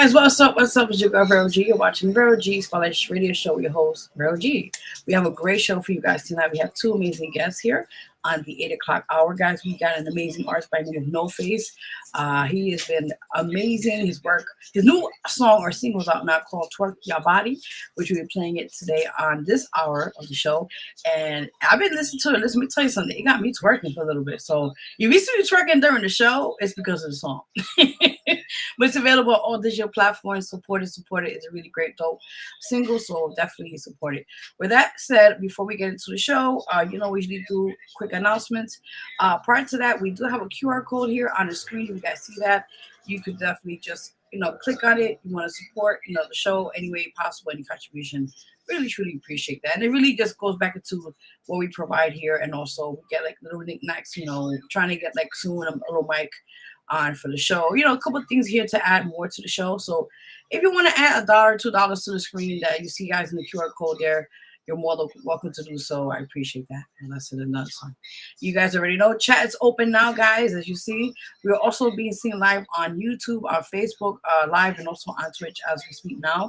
guys, what's up? What's up? It's your girl Vero G. You're watching Vero G's Spotlight Radio Show with your host, Vero G. We have a great show for you guys tonight. We have two amazing guests here on the 8 o'clock hour, guys. We got an amazing artist by the name of NOFACE. He has been amazing. His work, his new song or single is out now called Twerk Your Body, which we'll be playing it today on this hour of the show. And I've been listening to it. Let me tell you something. It got me twerking for a little bit. So if you see me twerking during the show, it's because of the song. But it's available on all digital platforms. Support it. It's a really great, dope single, so definitely support it. With that said, before we get into the show, we usually do quick announcements. Prior to that, we do have a QR code here on the screen. You guys see that? You could definitely just, click on it. You want to support, the show any way possible, any contribution. Really, truly appreciate that. And it really just goes back into what we provide here. And also we get like little knickknacks, trying to get like soon a little mic on for the show. A couple of things here to add more to the show. So if you want to add $1, $2 to the screen that you see guys in the QR code there, you're more than welcome to do so. I appreciate that. And that's it enough. So you guys already know. Chat is open now, guys. As you see, we're also being seen live on YouTube, on Facebook live, and also on Twitch as we speak now.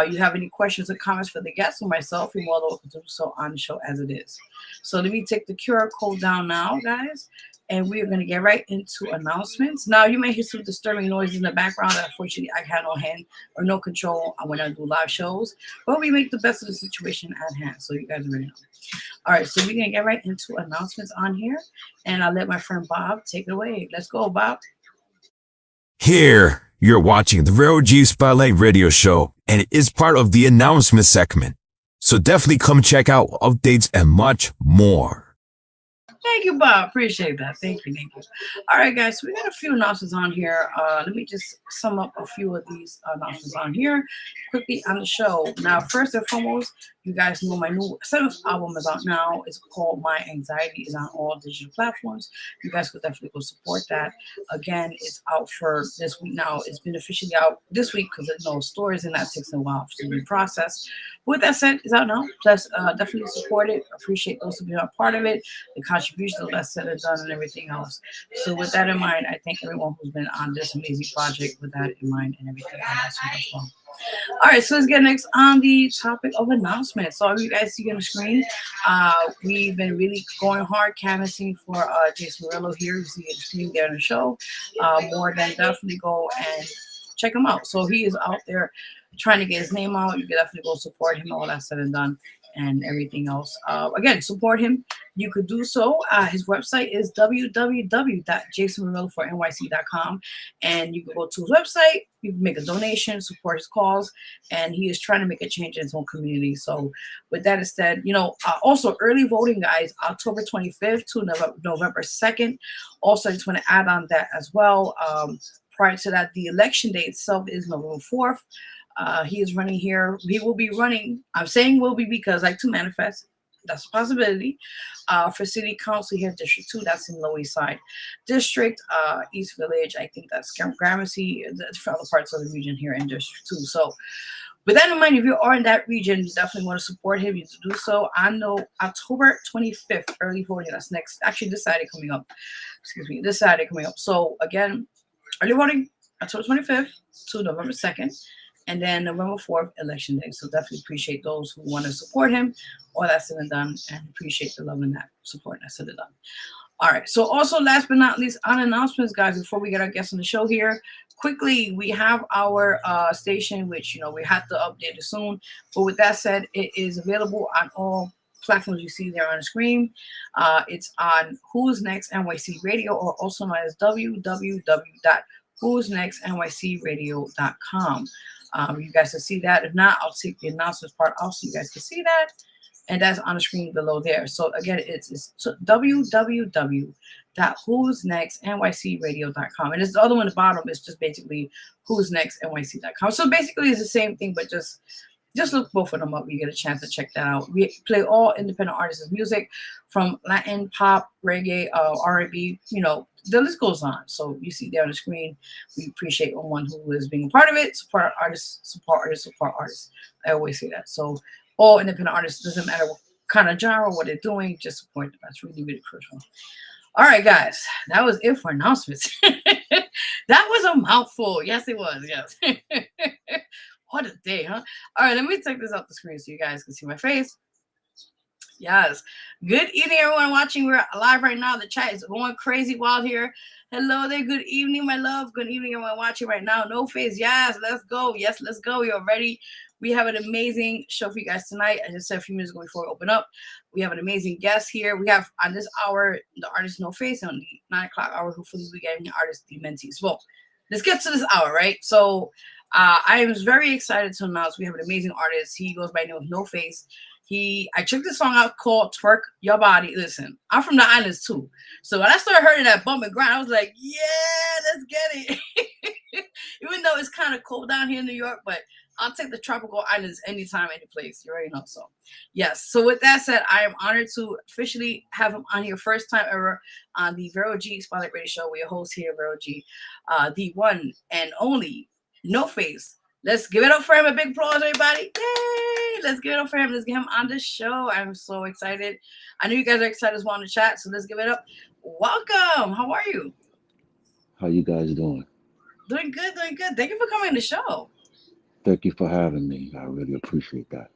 You have any questions or comments for the guests or myself, you're more than welcome to do so on the show as it is. So let me take the QR code down now, guys. And we are going to get right into announcements. Now, you may hear some disturbing noises in the background. Unfortunately, I have no hand or no control on when I do live shows. But we make the best of the situation at hand. So you guys already know. All right, so we're going to get right into announcements on here. And I'll let my friend Bob take it away. Let's go, Bob. Here, you're watching the Vero G Spotlight Radio Show. And it is part of the announcement segment. So definitely come check out updates and much more. Thank you, Bob. Appreciate that. Thank you. All right, guys. So we got a few announcements on here. Let me just sum up a few of these announcements on here quickly on the show. Now, first and foremost, you guys know my new 7th album is out now. It's called My Anxiety. It's on all digital platforms. You guys could definitely go support that. Again, it's out for this week now. It's been officially out this week because there's no stores and that takes a while to be processed. With that said, it's out now. Plus, definitely support it. Appreciate those who be a part of it. The contributions that's said and done and everything else. So with that in mind, I thank everyone who's been on this amazing project with that in mind and everything else as well. All right, so let's get next on the topic of announcements. So you guys see on the screen, we've been really going hard canvassing for Jason Murillo here. You see the screen there in the show. More than definitely go and check him out. So he is out there trying to get his name out. You can definitely go support him, all that said and done, and everything else. Again, support him. You could do so. His website is www.jasonmurillofornyc.com, and you can go to his website. You can make a donation, support his cause, and he is trying to make a change in his own community. So with that instead, also early voting, guys, October 25th to November 2nd. Also, I just want to add on that as well. Prior to that, the election day itself is November 4th. He is running here. He will be running. I'm saying will be because I like to manifest. That's a possibility. For city council here, District 2, that's in Lower East Side District, East Village. I think that's Gramercy, for other parts of the region here in District 2. So with that in mind, if you are in that region, you definitely want to support him. You to do so. I know October 25th, early voting. That's this Saturday coming up. This Saturday coming up. So again, early voting, October 25th to November 2nd. And then November 4th, election day. So definitely appreciate those who want to support him. All that's said and done. And appreciate the love and that support that's said and done. All right. So also, last but not least, on announcements, guys, before we get our guests on the show here, quickly, we have our station, which, we have to update it soon. But with that said, it is available on all platforms you see there on the screen. It's on Who's Next NYC Radio, or also known as www.WhosNextNYCRadio.com. You guys can see that. If not, I'll take the announcements part off so you guys can see that. And that's on the screen below there. So again, it's www.WhosNextNYCRadio.com. And it's the other one at the bottom. It's just basically WhosNextNYC.com. So basically it's the same thing, but just look both of them up. You get a chance to check that out. We play all independent artists' music, from Latin, pop, reggae, R&B, the list goes on. So you see there on the screen. We appreciate everyone who is being a part of it. Support artists, support artists, support artists. I always say that. So all independent artists, doesn't matter what kind of genre, what they're doing, just support them. That's really, really crucial. All right, guys, that was it for announcements. That was a mouthful. Yes, it was. Yes. What a day, huh? All right, let me take this off the screen so you guys can see my face. Yes. Good evening, everyone watching. We're live right now. The chat is going crazy wild here. Hello there. Good evening, my love. Good evening, everyone watching right now. No face. Yes, let's go. Yes, let's go. You're ready. We have an amazing show for you guys tonight. I just said a few minutes ago before we open up. We have an amazing guest here. We have on this hour the artist No Face, on the 9 o'clock hour. Hopefully, we get the artist the Mentees. Well, let's get to this hour, right? So, I am very excited to announce we have an amazing artist. He goes by the name of No Face. I checked this song out called Twerk Your Body. Listen, I'm from the islands too. So when I started hearing that bump and grind, I was like, yeah, let's get it. Even though it's kind of cold down here in New York, but I'll take the tropical islands anytime, any place. You already know. So yes. So with that said, I am honored to officially have him on here first time ever on the Vero G Spotlight Radio Show. We're your host here, Vero G, the one and only No Face. Let's give it up for him. A big applause, everybody. Yay! Let's give it up for him. Let's get him on the show. I'm so excited. I know you guys are excited as well in the chat, so let's give it up. Welcome. How are you? How you guys doing? Doing good, doing good. Thank you for coming on the show. Thank you for having me. I really appreciate that.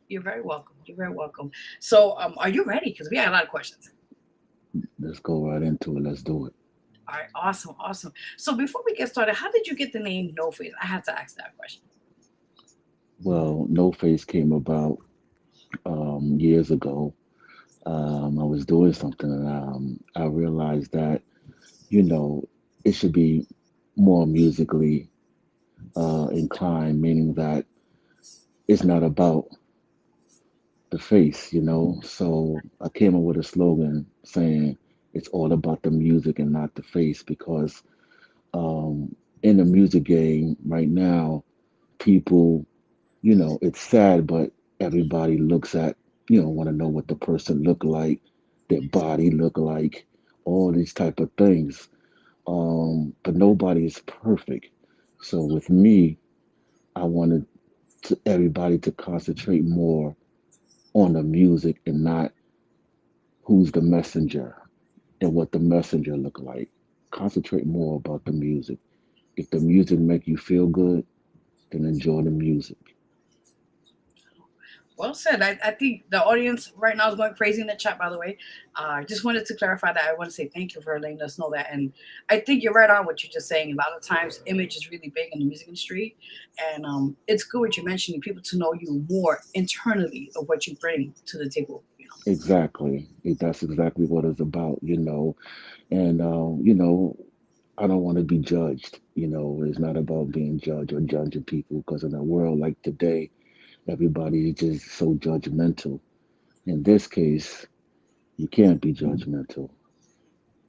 You're very welcome. You're very welcome. So, are you ready? Because we got a lot of questions. Let's go right into it. Let's do it. All right, awesome, awesome. So before we get started, how did you get the name No Face? I had to ask that question. Well, No Face came about years ago. I was doing something and I realized that, it should be more musically inclined, meaning that it's not about the face, So I came up with a slogan saying it's all about the music and not the face because in the music game right now, people, it's sad, but everybody looks at, want to know what the person look like, their body look like, all these type of things. But nobody is perfect. So with me, I wanted everybody to concentrate more on the music and not who's the messenger and what the messenger look like. Concentrate more about the music. If the music make you feel good, then enjoy the music. Well said. I think the audience right now is going crazy in the chat, by the way. I just wanted to clarify that. I want to say thank you for letting us know that. And I think you're right on what you're just saying. A lot of times, image is really big in the music industry. And it's good what you're mentioning, people to know you more internally of what you bring to the table. Exactly. That's exactly what it's about, And, I don't want to be judged. It's not about being judged or judging people because in a world like today, everybody is just so judgmental. In this case, you can't be judgmental.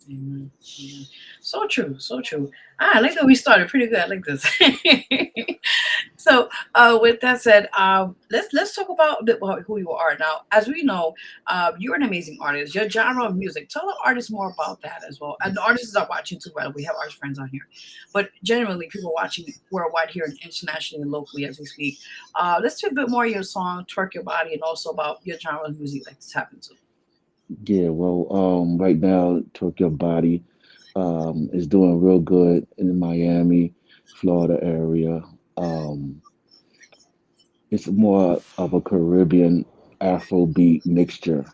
Amen. Amen. So true, so true. I like that we started pretty good. I like this. So, with that said, let's talk about who you are now. As we know, you're an amazing artist. Your genre of music. Tell the artists more about that as well. And the artists are watching too. Right? We have artist friends on here, but generally, people watching worldwide here and internationally and locally as we speak. Let's talk a bit more of your song, "Twerk Your Body," and also about your genre of music like to tap into. Yeah, well, right now, Twerk Your Body is doing real good in the Miami, Florida area. Um, it's more of a Caribbean Afrobeat mixture.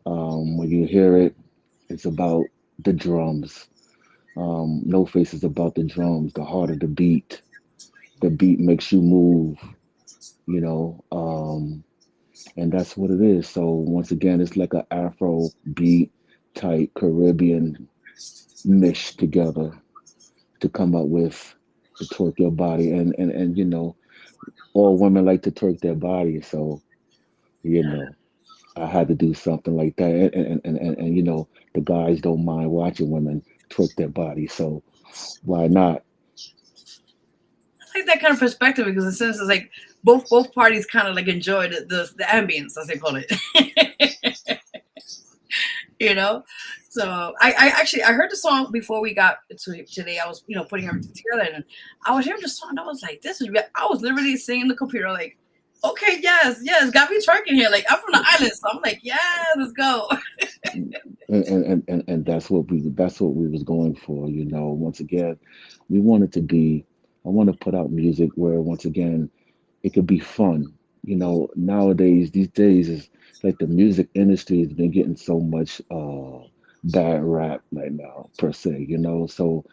When you hear it, it's about the drums. No Face is about the drums, the heart of the beat. The beat makes you move, you know, um, and that's what it is. So once again, it's like an Afro beat type Caribbean mix together to come up with the twerk your body, and all women like to twerk their body, so you know I had to do something like that, and the guys don't mind watching women twerk their body, so why not? I like that kind of perspective because in a sense it's like both parties kind of like enjoy the ambience as they call it. you know so I actually I heard the song before we got to today. I was putting everything together and I was hearing the song and I was like, this is real. I was literally singing the computer like, okay, yes, got me twerking here, like I'm from the island, so I'm like, yeah, let's go. And that's what we was going for, you know. Once again, we wanted to be I want to put out music where once again it could be fun. You know, nowadays, these days is like the music industry has been getting so much bad rap right now per se, you know. So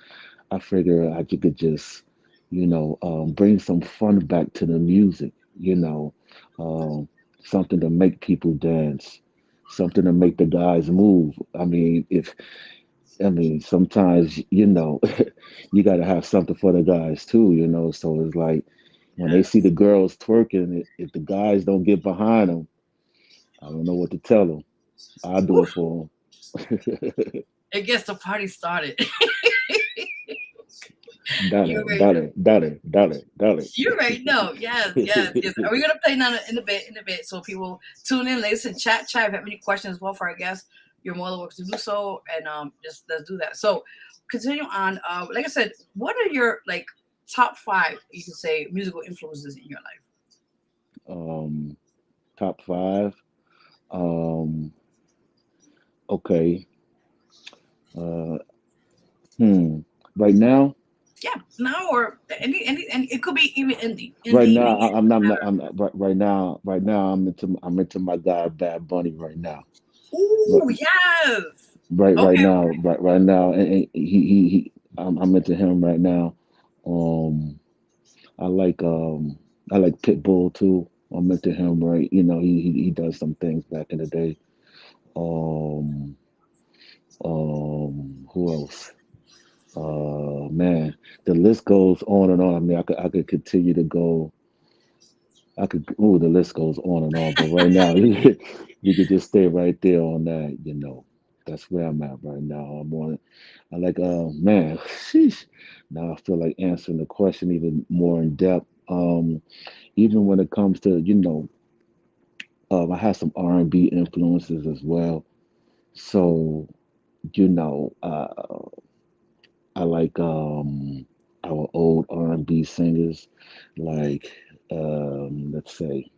I figure I could just, bring some fun back to the music, um, something to make people dance, something to make the guys move. Sometimes, you got to have something for the guys too, So it's like when they see Yes. the girls twerking, if the guys don't get behind them, I don't know what to tell them. I'll do Woo, it for them. it gets the party started. Dale, You already know. dale, dale, dale, dale. You already know. Yes, yes, yes. Are we gonna play now in a bit? So people tune in, listen, chat. If you have any questions as well for our guests, you're more than welcome to do so. And just let's do that. So continue on. Like I said, what are your like top five, you can say, musical influences in your life? um, Top five. Um, okay. Uh, hmm. Right now, Yeah, now or any, and it could be even right indie. now, It I'm not. doesn't matter. Right now, I'm into my guy Bad Bunny right now. Right, Ooh, yes. right Okay. now, right now, and I'm into him right now. Um, I like um, I like Pitbull too. I'm into him, right? He does some things back in the day. Um, who else? Man, the list goes on and on. I mean, I could continue to go. The list goes on and on. But right now, we could just stay right there on that. That's where I'm at right now. I like, man, sheesh. Now I feel like answering the question even more in depth. Even when it comes to, I have some R&B influences as well. So, you know, uh, I like our old R&B singers, like let's say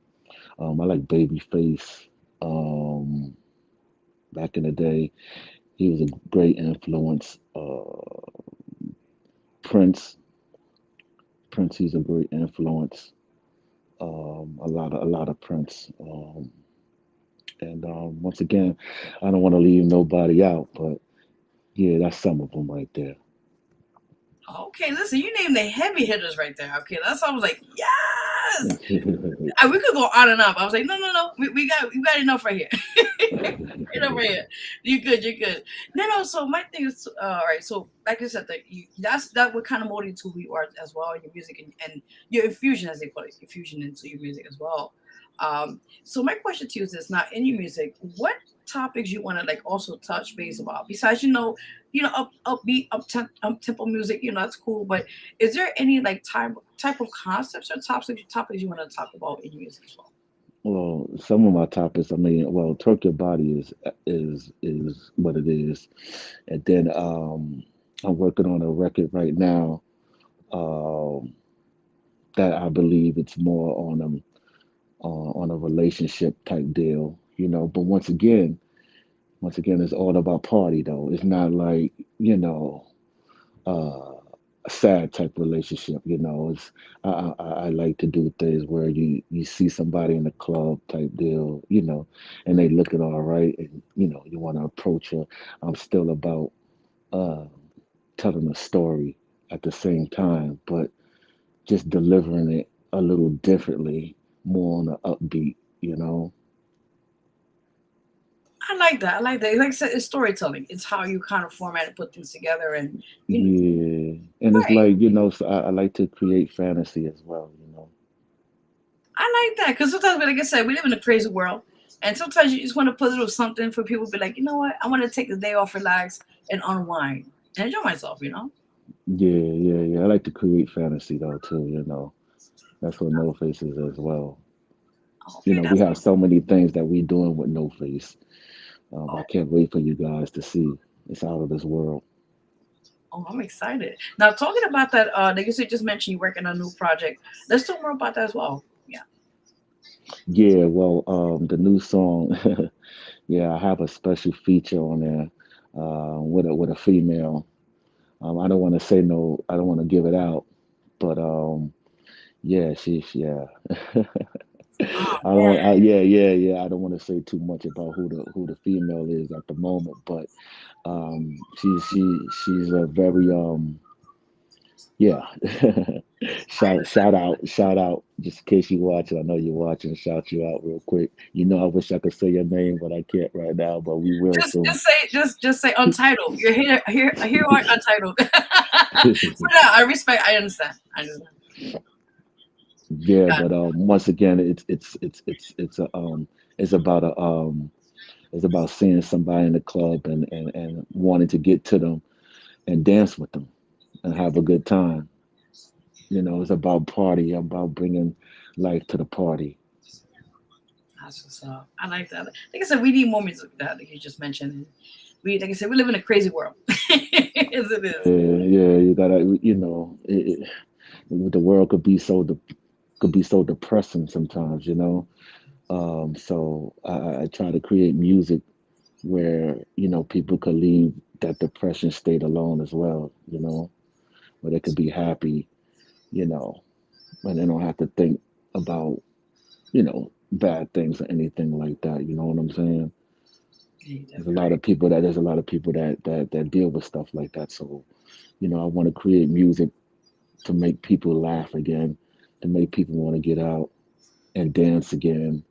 I like Babyface. Um, Back in the day, he was a great influence. Prince, he's a great influence. A lot of Prince. And once again, I don't want to leave nobody out, but yeah, that's some of them right there. Okay, listen, you named the heavy hitters right there. Okay, that's I was like, yes. We could go on and on. I was like, no, no, no. We got enough right here. Enough right here. You good? You're good. No, no. So my thing is, all right. So like I said, that what kind of molded to who you are as well, your music and your infusion, as they call it, infusion into your music as well. So my question to you is this: now in your music, what topics you want to like also touch base about besides upbeat up tempo music, that's cool, but is there any like type of concepts or topics you want to talk about in your music as well? Well, some of my topics, I mean, well, Twerk Your Body is what it is. And then I'm working on a record right now um, that I believe it's more on a relationship type deal, But once again, it's all about party though. It's not like uh, a sad type relationship. It's I like to do things where you see somebody in a club type deal, and they looking all right, and you want to approach her. I'm still about uh, telling a story at the same time, but just delivering it a little differently, more on the upbeat. I like that. I like that. Like I said, it's storytelling. It's how you kind of format and put things together, and you know, Yeah, and it's right. like so I like to create fantasy as well. I like that because sometimes, like I said, we live in a crazy world, and sometimes you just want to put a little something for people to be like, you know what, I want to take the day off, relax, and unwind and enjoy myself. Yeah, yeah, yeah. I like to create fantasy though too. That's what No Face is as well. Okay, We that's have so many things that we doing with No Face. I oh, can't wait for you guys to see. It's out of this world. oh, I'm excited. Now, talking about that, like you said, just mentioned you working on a new project. Let's talk more about that as well. Yeah. Yeah, well, the new song, yeah, I have a special feature on there with a female. I don't want to say no, I don't want to give it out, but yeah, yeah. Oh I don't, man, yeah. I don't want to say too much about who the female is at the moment, but she's a very yeah. I Shout out, just in case you watching. I know you're watching. Shout you out real quick. You know, I wish I could say your name, but I can't right now. But we will soon. just say untitled. You're here are untitled. For now, I respect. I understand. I understand. Yeah, Got but once again, it's about it's about seeing somebody in the club and wanting to get to them and dance with them and it. have a good time. You know, it's about party, about bringing life to the party. That's what's up. I like that. Like I said, we need more music like that, like you just mentioned. We, like I said, we live in a crazy world. Yes, it is. Yeah, you gotta, the world could be so depressing sometimes, you know. So I try to create music where people could leave that depression state alone as well, where they could be happy, you know, and they don't have to think about bad things or anything like that. You know what I'm saying? Yeah, you're There's a definitely lot right. of people that deal with stuff like that. So I want to create music to make people laugh again, to make people want to get out and dance again.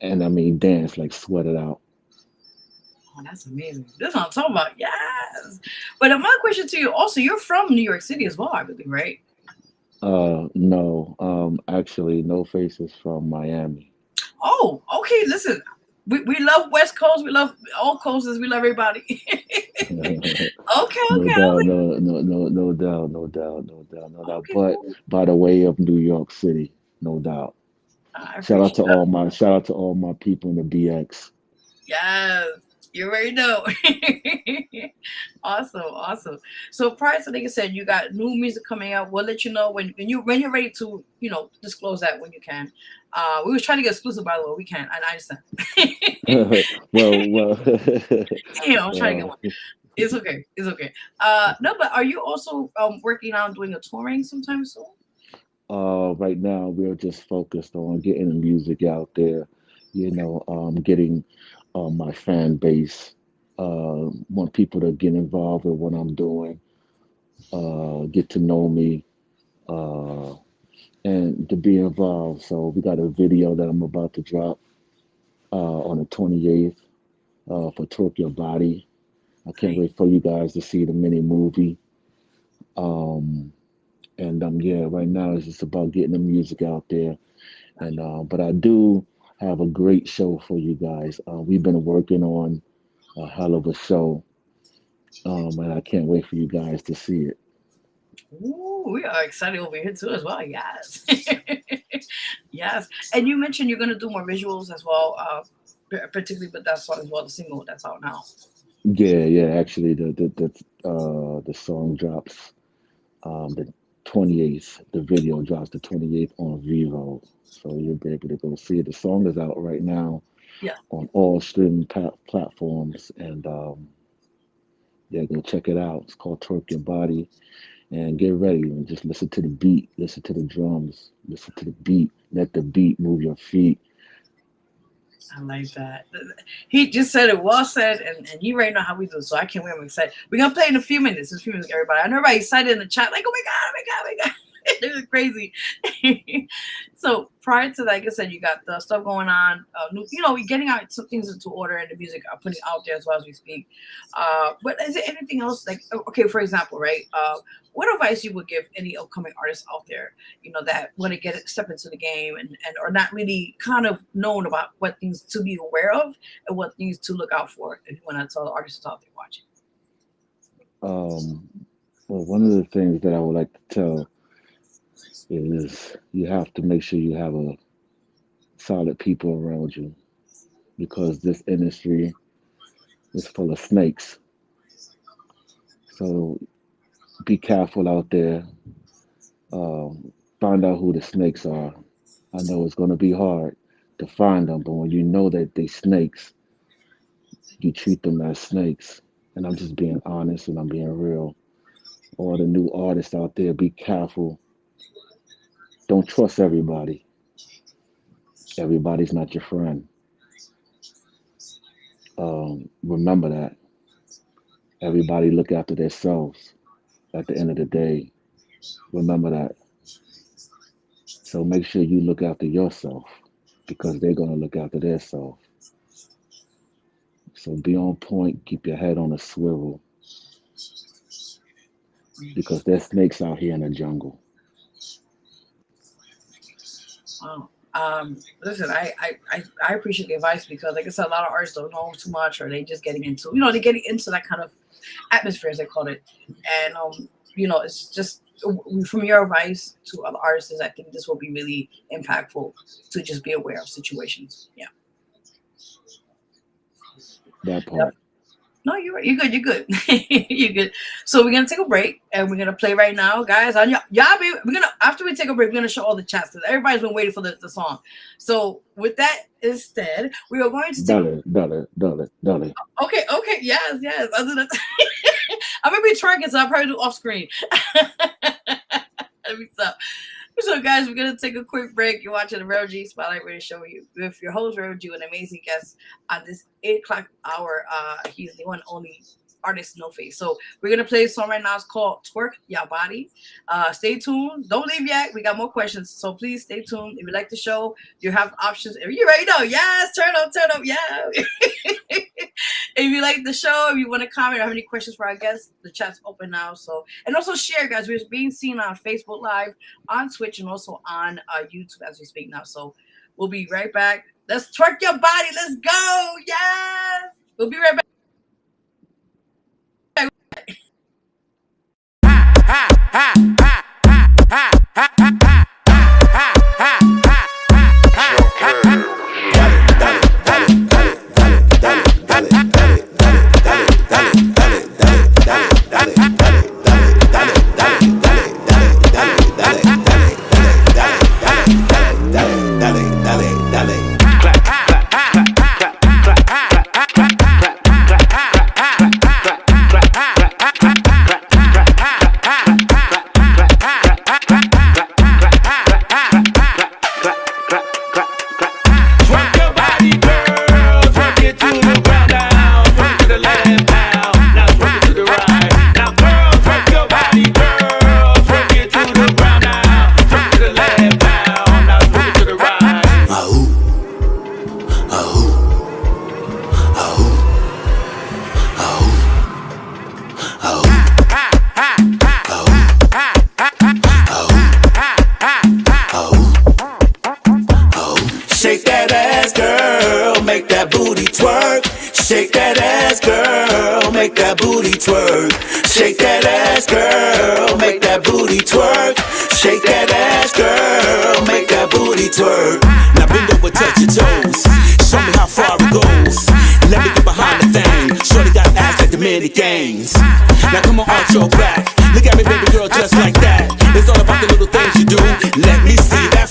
And I mean, dance like sweat it out. Oh, that's amazing. This is what I'm talking about. Yes. But my question to you also, you're from New York City as well, I believe, right? No, actually, No Face is from Miami. Oh, okay. Listen, we love West Coast. We love all coasts. We love everybody. Okay, No okay. doubt, no doubt, no doubt, no doubt, no doubt. Okay, But cool. by the way of New York City, no doubt. I appreciate that. Shout out to all my people in the BX. Yes, you already know. Awesome, awesome. So prior to, like I said, you got new music coming out. We'll let you know when you're ready to disclose that when you can. We was trying to get exclusive, by the way. We can't. I understand. Well, Damn, I'm trying to get well. one. It's okay. It's okay. No, but are you also working on doing a touring sometime soon? Right now, we're just focused on getting the music out there, getting my fan base. Want people to get involved with what I'm doing, get to know me, uh, and to be involved. So we got a video that I'm about to drop on the 28th for Twerk Your Body. I can't Nice. wait for you guys to see the mini movie. Um, and yeah, right now it's just about getting the music out there. And but I do have a great show for you guys. We've been working on a hell of a show, and I can't wait for you guys to see it. Ooh, we are excited over here too as well. Yes. Yes. And you mentioned you're gonna do more visuals as well, particularly with that song as well, the single that's out now. Yeah. Actually, the song drops the 28th. The video drops the 28th on Vivo, so you'll be able to go see it. The song is out right now Yeah. on all streaming platforms, and yeah, go check it out. It's called Twerk Your Body. And get ready and just listen to the beat, listen to the drums, listen to the beat, let the beat move your feet. I like that. He just said it well said, and you already know how we do. So I can't wait. I'm excited. We're gonna play in a few minutes. In a few minutes, everybody. I know everybody excited in the chat, like, oh my god, oh my god, oh my god. They're crazy. So prior to that, like I said, you got the stuff going on. We're getting out some things into order, and the music are putting out there as well as we speak. But is there anything else? Like, okay, for example, right? What advice you would give any upcoming artists out there, that want to step into the game and are not really kind of known about what things to be aware of and what things to look out for if you want to tell the artists out there watching. Um, well, one of the things that I would like to tell is you have to make sure you have a solid people around you because this industry is full of snakes. So be careful out there. Find out who the snakes are. I know it's going to be hard, to find them. But when you know that they snakes, you treat them as snakes. And I'm just being honest and I'm being real. All the new artists out there, be careful. Don't trust everybody. Everybody's not your friend. Remember that. Everybody look after themselves at the end of the day. Remember that. So make sure you look after yourself because they're going to look after their self. So be on point, keep your head on a swivel because there's snakes out here in the jungle. Wow. Listen, I appreciate the advice because, like I said, a lot of artists don't know too much, or they just getting into, they're getting into that kind of atmosphere, as they call it. And it's just from your advice to other artists, I think this will be really impactful to just be aware of situations. Yeah. That part. Yep. No, you're right. You're good. You're good. You're good. So we're gonna take a break and we're gonna play right now, guys. On after we take a break, we're gonna show all the chats because everybody's been waiting for the song. So with that instead, we are going to Dolly. Okay. Yes. Other than I'm gonna be twerking, so I'll probably do off screen. Let me stop. So, guys, we're going to take a quick break. You're watching the Vero G Spotlight Radio Show with your host, Vero G, an amazing guest on this 8 o'clock hour. He's the one and only artist NOFACE. So, we're going to play a song right now. It's called Twerk Your Body. Stay tuned. Don't leave yet. We got more questions. So, please stay tuned. If you like the show, you have options. If you already know, yes, turn up, yeah. If you like the show, if you want to comment or have any questions for our guests, the chat's open now. So, and also share, guys. We're being seen on Facebook Live, on Twitch, and also on YouTube as we speak now. So, we'll be right back. Let's twerk your body. Let's go. Yes. We'll be right back.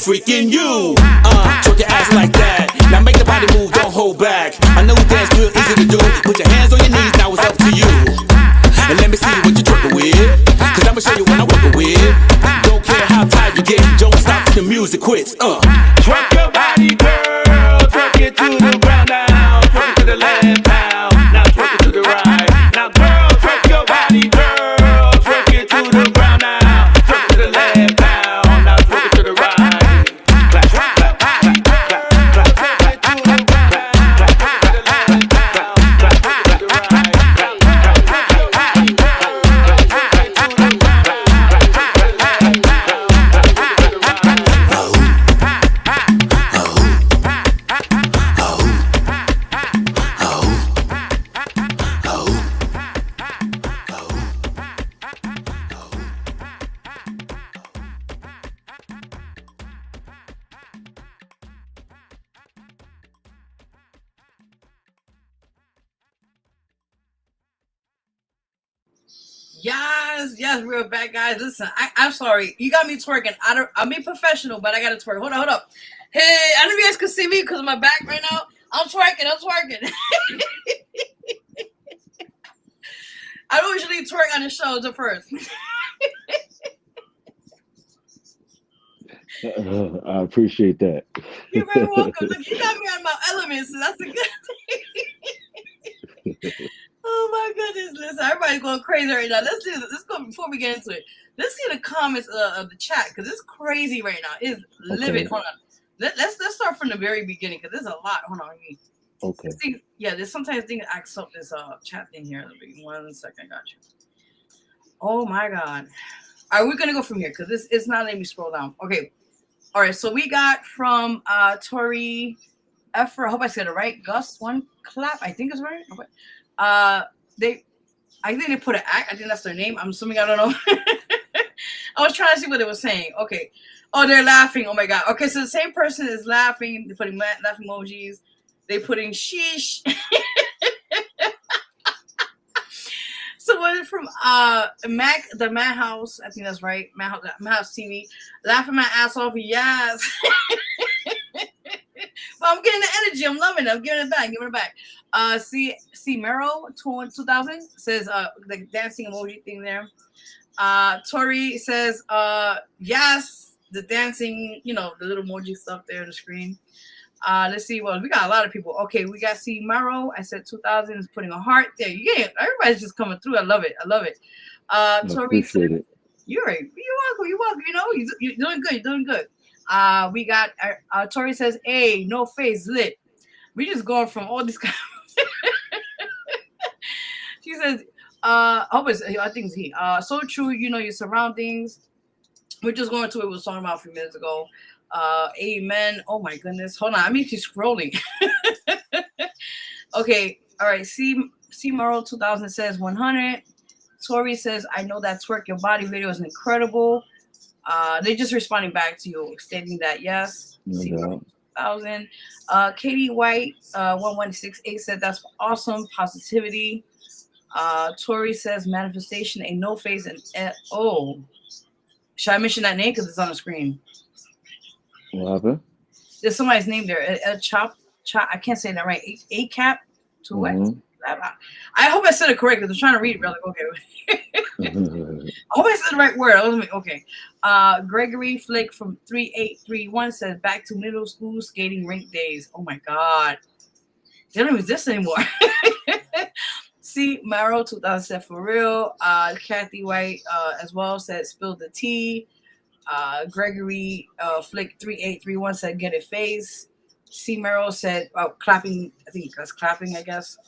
Freaking you, twerk your ass like that. Now make the body move, don't hold back. I know you dance real easy to do. Put your hands on your knees, now it's up to you. And let me see what you're twerking with, cause I'ma show you what I'm working with. Don't care how tired you get, don't stop till the music quits. Twerk your body, girl, twerk it to the ground now. Twerk it to the left now, now twerk it to the right. Now girl, twerk your body, girl, twerk it to the ground now. Twerk it to the left now, now twerk it to the right. Yes, we're back, guys. Listen, I'm sorry. You got me twerking. I'm being professional, but I got to twerk. Hold up. Hey, I don't know if you guys can see me because of my back right now. I'm twerking. I don't usually twerk on the shows at first. I appreciate that. You're very welcome. Look, you got me on my elements, so that's a good thing. Oh my goodness! Listen, everybody's going crazy right now. Let's do this. Let's go before we get into it. Let's see the comments of the chat because it's crazy right now. It's livid. Hold on. Let's start from the very beginning because there's a lot. Hold on. Okay. See, yeah, there's sometimes things acts up this chat thing here. Let me 1 second. I got you. Oh my God! All right, we're gonna go from here because it's not letting me scroll down. Okay. All right. So we got from Tori Effer. I hope I said it right. Gus one clap. I think it's right. Okay. I think they put an act. I think that's their name. I'm assuming. I don't know. I was trying to see what they were saying. Okay. Oh, they're laughing. Oh my God. Okay, so the same person is laughing. They're putting laughing emojis. They're putting sheesh. So one from Mac, the Madhouse. I think that's right. Madhouse TV. Laughing my ass off. Yes. But I'm getting the energy. I'm loving it. I'm giving it back. See Mero 2000 says the dancing emoji thing there. Tori says yes, the dancing, the little emoji stuff there on the screen. Let's see. Well, we got a lot of people. Okay, we got see Mero. I said 2000 is putting a heart there. Yeah, everybody's just coming through. I love it. Tori said, you're welcome. You're doing good. You're doing good. We got Tori says, hey, no face lit. We just going from all this kind of she says, I think it's he. So true, your surroundings. We're just going to what we were talking about a few minutes ago. Amen. Oh my goodness. Hold on. I mean, keep scrolling. Okay. All right. C Morrow 2000 says 100. Tori says, I know that twerk your body video is incredible. They're just responding back to you, stating that yes. No doubt. 1000. Katie White 1168 said that's awesome positivity. Tori says manifestation ain't no face and oh, should I mention that name because it's on the screen? What happened? There's somebody's name there. Chop. I can't say that right. A cap to what? I hope I said it correct because I'm trying to read it. Like, okay. I hope I said the right word. Okay. Gregory Flick from 3831 says back to middle school skating rink days. Oh my God. They don't even exist anymore. See, Maro 2000 said for real. Kathy White as well said spill the tea. Gregory Flick 3831 said get it face. C Merrill said clapping. I think that's clapping, I guess.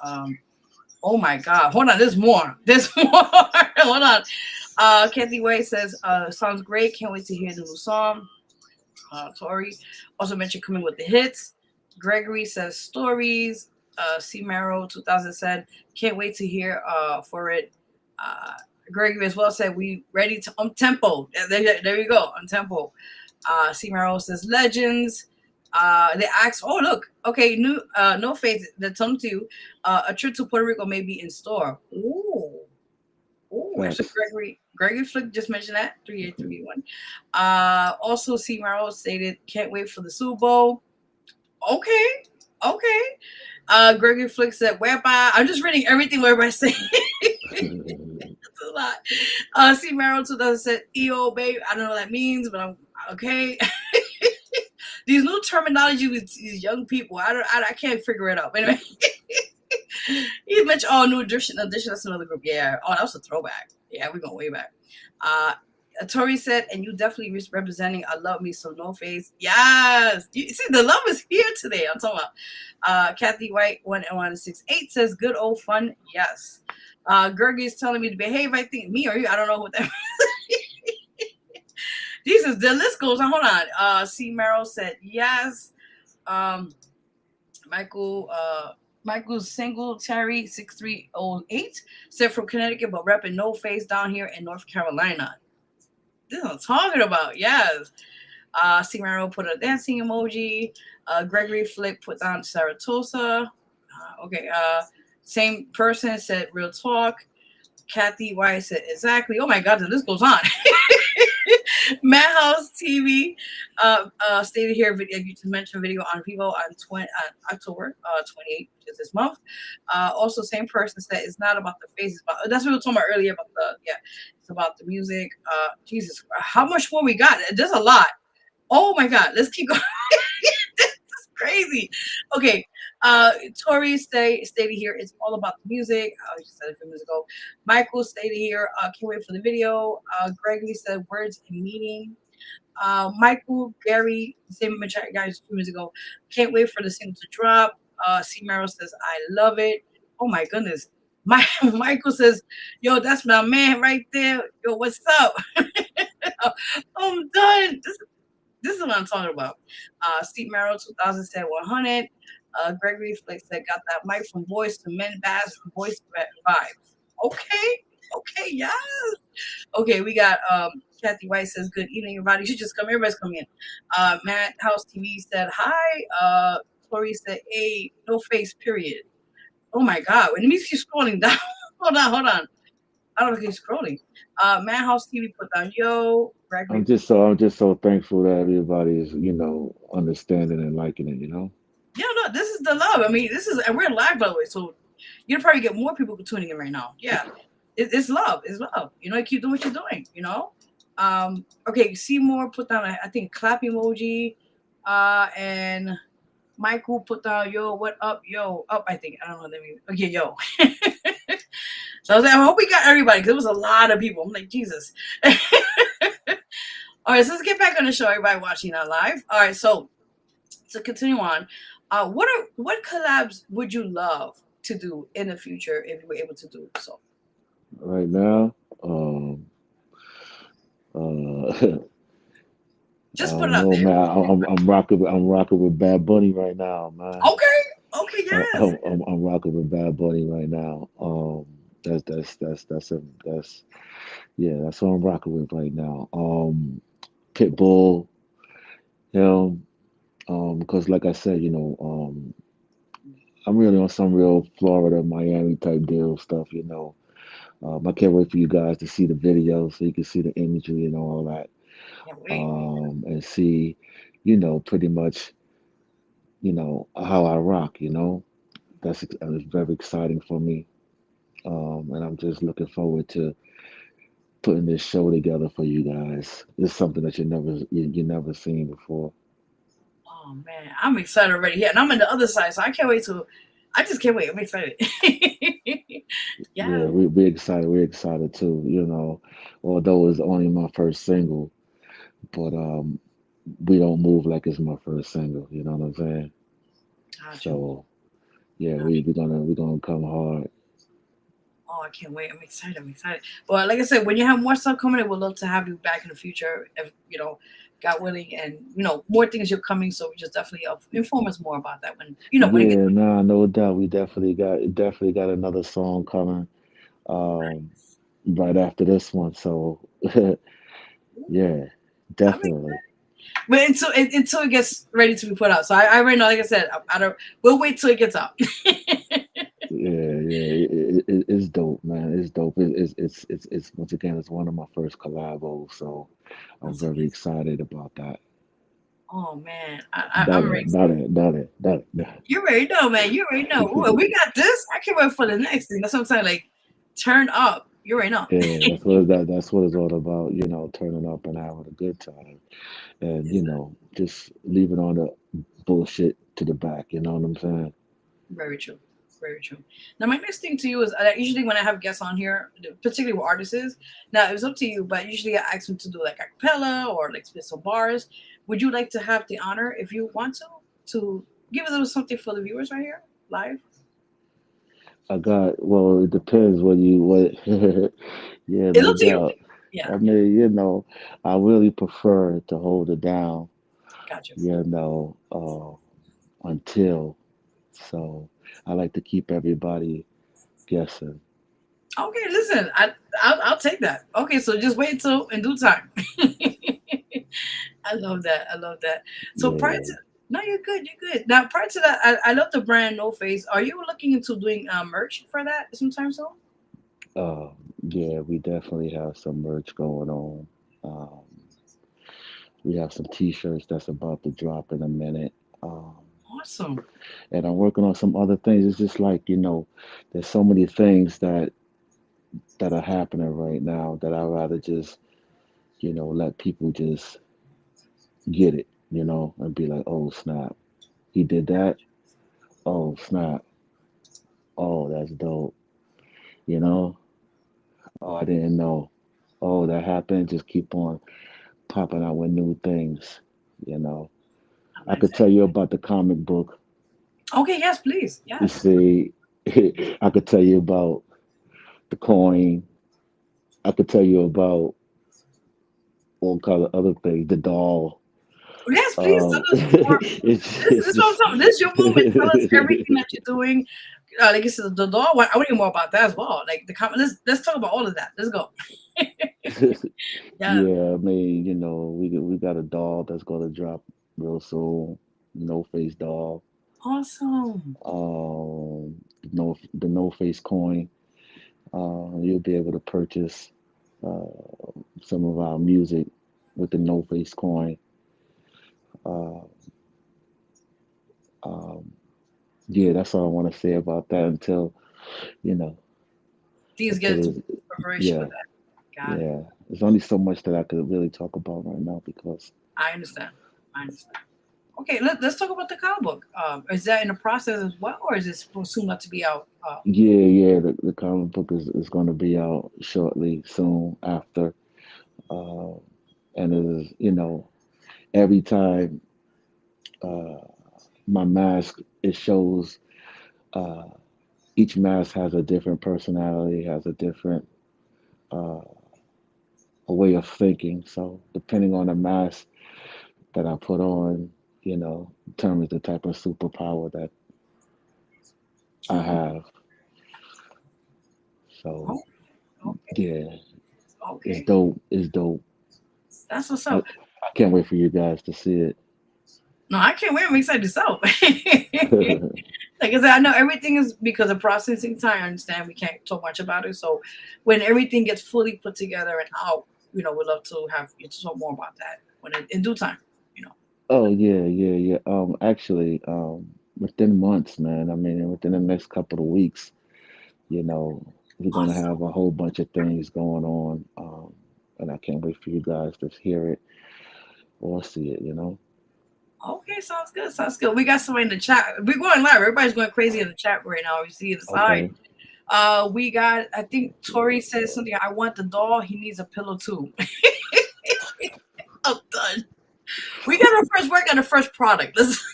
Oh my God. Hold on, there's more. Hold on. Kathy White says sounds great. Can't wait to hear the new song. Tori also mentioned coming with the hits. Gregory says stories. C Merrill 2000 said can't wait to hear for it. Gregory as well said we ready to tempo. There you go, on tempo. C Merrill says legends. They asked, oh look, okay, new no faith. They told to a trip to Puerto Rico may be in store. Ooh, so Gregory Flick just mentioned that 3831. Also, C Merrill stated can't wait for the Super Bowl. Okay. Gregory Flick said whereby I'm just reading everything whereby saying. That's a lot. C Merrill 2000 said EO babe. I don't know what that means, but I'm okay. These new terminology with these young people, I can't figure it out. But anyway, he mentioned new edition. That's another group. Yeah. Oh, that was a throwback. Yeah, we're going way back. Tori said, and you definitely representing I love me some no face. Yes. You see, the love is here today. I'm talking about Kathy White 1168 says good old fun. Yes. Gergie is telling me to behave. I think me or you. I don't know what that means. Jesus, the list goes on. Hold on. C. Merrill said yes. Michael Singletary 6308 said from Connecticut, but repping no face down here in North Carolina. This is what I'm talking about. Yes. C. Merrill put a dancing emoji. Gregory Flick put down Saratosa. Okay. Same person said real talk. Kathy White said, exactly. Oh my God, the list goes on. Madhouse TV stated here, video, you just mentioned video on Vivo on October 28th, which is this month. Also, same person said it's not about the faces, but that's what we were talking about earlier about it's about the music. Jesus, how much more we got? There's a lot. Oh my God, let's keep going. This is crazy. Okay, Tori stated here, it's all about the music. I just said it a few minutes ago. Michael stated here, can't wait for the video. Gregory said words and meaning. Michael, Gary, same chat guys 2 minutes ago. Can't wait for the single to drop. C. Merrill says, I love it. Oh my goodness. Michael says, yo, that's my man right there. Yo, what's up? I'm done. This is what I'm talking about. Steve Merrill, 2000 said 100. Gregory Flick said, got that mic from Boys to Men Bass from Boys to Vibes. Okay, yes. Okay, we got Kathy White says, good evening, everybody. You should just come. Everybody's coming in. Matt House TV said, hi. Tori said, hey, no face, period. Oh my God. When it means keep scrolling down. Hold on. I don't know if he's scrolling. Madhouse TV put down, yo. Gregory. I'm just so thankful that everybody is, understanding and liking it, Yeah, no, this is the love. I mean, and we're live, by the way, so you'll probably get more people tuning in right now. Yeah, it's love. It's love. Keep doing what you're doing, Okay, Seymour put down, I think, clap emoji. And Michael put down, yo, what up? Yo, up, I think. I don't know what that means. Okay, yo. So I was like, I hope we got everybody, because it was a lot of people. I'm like, Jesus. All right, so let's get back on the show, everybody watching on live. All right, so to continue on, what collabs would you love to do in the future if you were able to do so? Right now, just put it out there. Man. I'm rocking with Bad Bunny right now, man. Okay, yes. I'm rocking with Bad Bunny right now. That's what I'm rocking with right now. Pitbull, because like I said, I'm really on some real Florida, Miami type deal stuff, I can't wait for you guys to see the video so you can see the imagery and all that. Can't wait. And see, pretty much, how I rock, that's very exciting for me. And I'm just looking forward to putting this show together for you guys. It's something that you never seen before. Oh man, I'm excited already. Yeah, and I'm on the other side, so I just can't wait. I'm excited. Yeah, we're excited. We're excited too. Although it's only my first single, but we don't move like it's my first single. You know what I'm saying? Gotcha. So yeah, we're gonna come hard. Oh, I can't wait. I'm excited. Well, like I said, when you have more stuff coming, I would love to have you back in the future, if God willing, and more things are coming. So we just definitely inform us more about that when No doubt. We definitely got another song coming right after this one. So yeah, definitely. But until it gets ready to be put out. So I already know, like I said, we'll wait till it gets out. It's dope, man. It's dope. It's once again, it's one of my first collabos, so I'm very excited about that. Oh man, I'm ready. Not it. You already know, man. You already know. Ooh, we got this. I can't wait for the next thing. That's what I'm saying. Like, turn up. You already know. Yeah, that's what it's all about. Turning up and having a good time, and just leaving all the bullshit to the back. You know what I'm saying? Very true. Very true. Now, my next thing to you is usually when I have guests on here, particularly with artists, now it's up to you, but usually I ask them to do like a cappella or like spit some bars. Would you like to have the honor, if you want to give them something for the viewers right here live? Well, it depends what. Yeah, It's no up to you. doubt. Yeah. I mean, I really prefer to hold it down, Gotcha. Until. So I like to keep everybody guessing. Okay, listen, I'll take that. Okay, so just wait till in due time. I love that. So Yeah. prior to no, you're good. Now prior to that, I love the brand No Face. Are you looking into doing merch for that sometime soon? Yeah, we definitely have some merch going on. Um, we have some T-shirts that's about to drop in a minute. Um, Awesome. and I'm working on some other things. It's just like, there's so many things that are happening right now that I'd rather just, let people just get it, and be like, oh snap, he did that. Oh snap. Oh, that's dope. You know. Oh, I didn't know. Oh, that happened. Just keep on popping out with new things. You know. I I like could that. tell you about the comic book. Okay, yes, please. You Yes. see, I could tell you about the coin. I could tell you about all kind of other things. The doll. Yes, please tell us more. This It's is what I'm just. talking. This is your moment. Tell us everything that you're doing. Like you said, the dog. I want to hear more about that as well. Like the comment. Let's talk about all of that. Let's go. Yeah. Yeah, I mean, we got a doll that's gonna drop real soon. No face doll. Awesome. The no face coin. You'll be able to purchase uh, some of our music with the no face coin. Uh, um, yeah, that's all I want to say about that you know Things get into until it's, preparation yeah, with that. Got it. yeah. There's only so much that I could really talk about right now because I understand. I understand. Okay, let's talk about the comic book. Is that in the process as well, or is it soon not to be out? yeah, the comic book is going to be out shortly, soon after, uh, and it is every time uh, my mask it shows uh, each mask has a different personality, has a different uh, a way of thinking. So depending on the mask that I put on, determines the type of superpower that I Oh, have. So oh, okay, yeah, it's okay. dope. It's dope. That's what's I, up. I can't wait for you guys to see it. No, I can't wait. I'm excited to sell. Like I said, I know everything is because of processing time. I understand we can't talk much about it. So when everything gets fully put together and out, we'd love to have you to talk more about that when in due time. You know. Oh yeah, yeah, yeah. Actually, within months, man. I mean, within the next couple of weeks, you know, we're gonna Awesome. have a whole bunch of things going on. And I can't wait for you guys to hear it or see it. Okay, sounds good. Sounds good. We got somebody in the chat. We're going live. Everybody's going crazy in the chat right now. You see the side. Okay. We got. I think Tori says something. I want the doll. He needs a pillow too. I'm done. We got our first work on the first product. Let's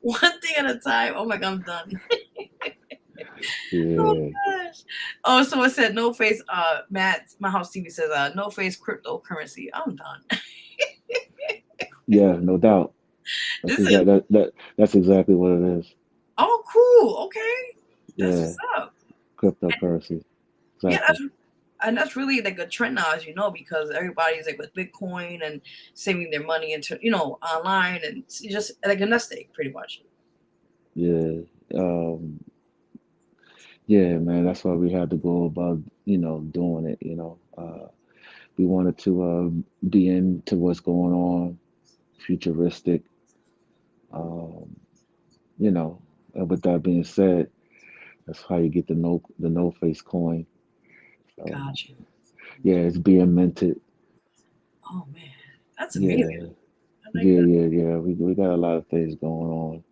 one thing at a time. Oh my god, I'm done. Oh Yeah. gosh. Oh, someone said no face. Matt, my house TV says no face cryptocurrency. I'm done. Yeah. No doubt. This is That's exactly what it is. oh cool. Okay, that's Yeah. what's up. Cryptocurrency. Yeah, Exactly. that's really like a trend now, as you know, because everybody's like with Bitcoin and saving their money into online and it's just like a nest egg, pretty much. Yeah. Um, yeah, man. That's why we had to go about, doing it. We wanted to be into what's going on, futuristic. Um, you know, and with that being said, that's how you get the no face coin. So Gotcha. yeah, it's being minted. Oh man, that's amazing. Yeah, I like yeah, that. yeah, yeah. We got a lot of things going on,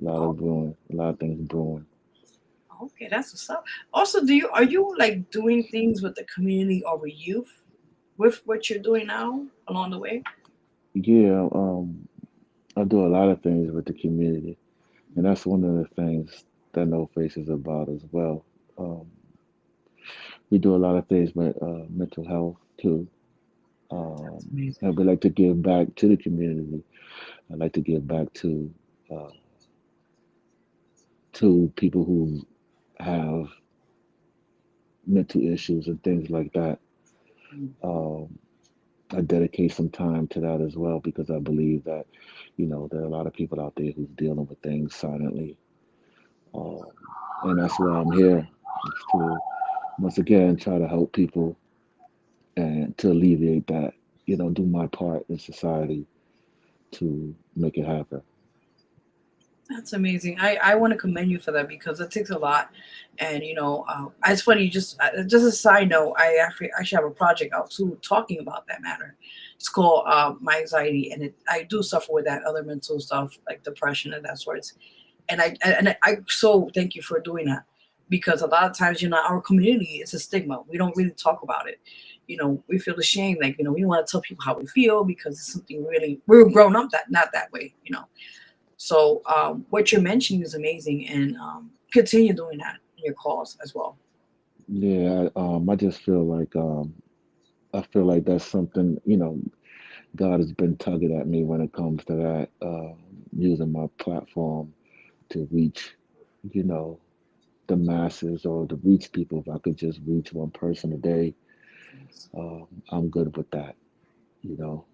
Oh, a lot of things brewing. okay, that's what's up. Also, are you like doing things with the community or with youth with what you're doing now along the way? Yeah, I do a lot of things with the community, and that's one of the things that No Face is about as well. Um, we do a lot of things with mental health too, That's amazing. and we like to give back to the community. I like to give back uh, to people who have mental issues and things like that. Mm. Um, I dedicate some time to that as well because I believe that, there are a lot of people out there who's dealing with things silently. Um, and that's why I'm here, is to once again, try to help people and to alleviate that, do my part in society to make it happen. That's amazing. I want to commend you for that because it takes a lot. And, it's funny, just a side note, I actually have a project out too talking about that matter. It's called My Anxiety. And I do suffer with that other mental stuff like depression and that sorts. And I so thank you for doing that because a lot of times, our community, it's a stigma. We don't really talk about it. We feel ashamed, like, we want to tell people how we feel because it's something really, we're grown up that not that way. So what you're mentioning is amazing, and continue doing that in your calls as well. Yeah, I just I feel like that's something, God has been tugging at me when it comes to that, using my platform to reach, you know, the masses or to reach people. If I could just reach one person a day, I'm good with that, you know.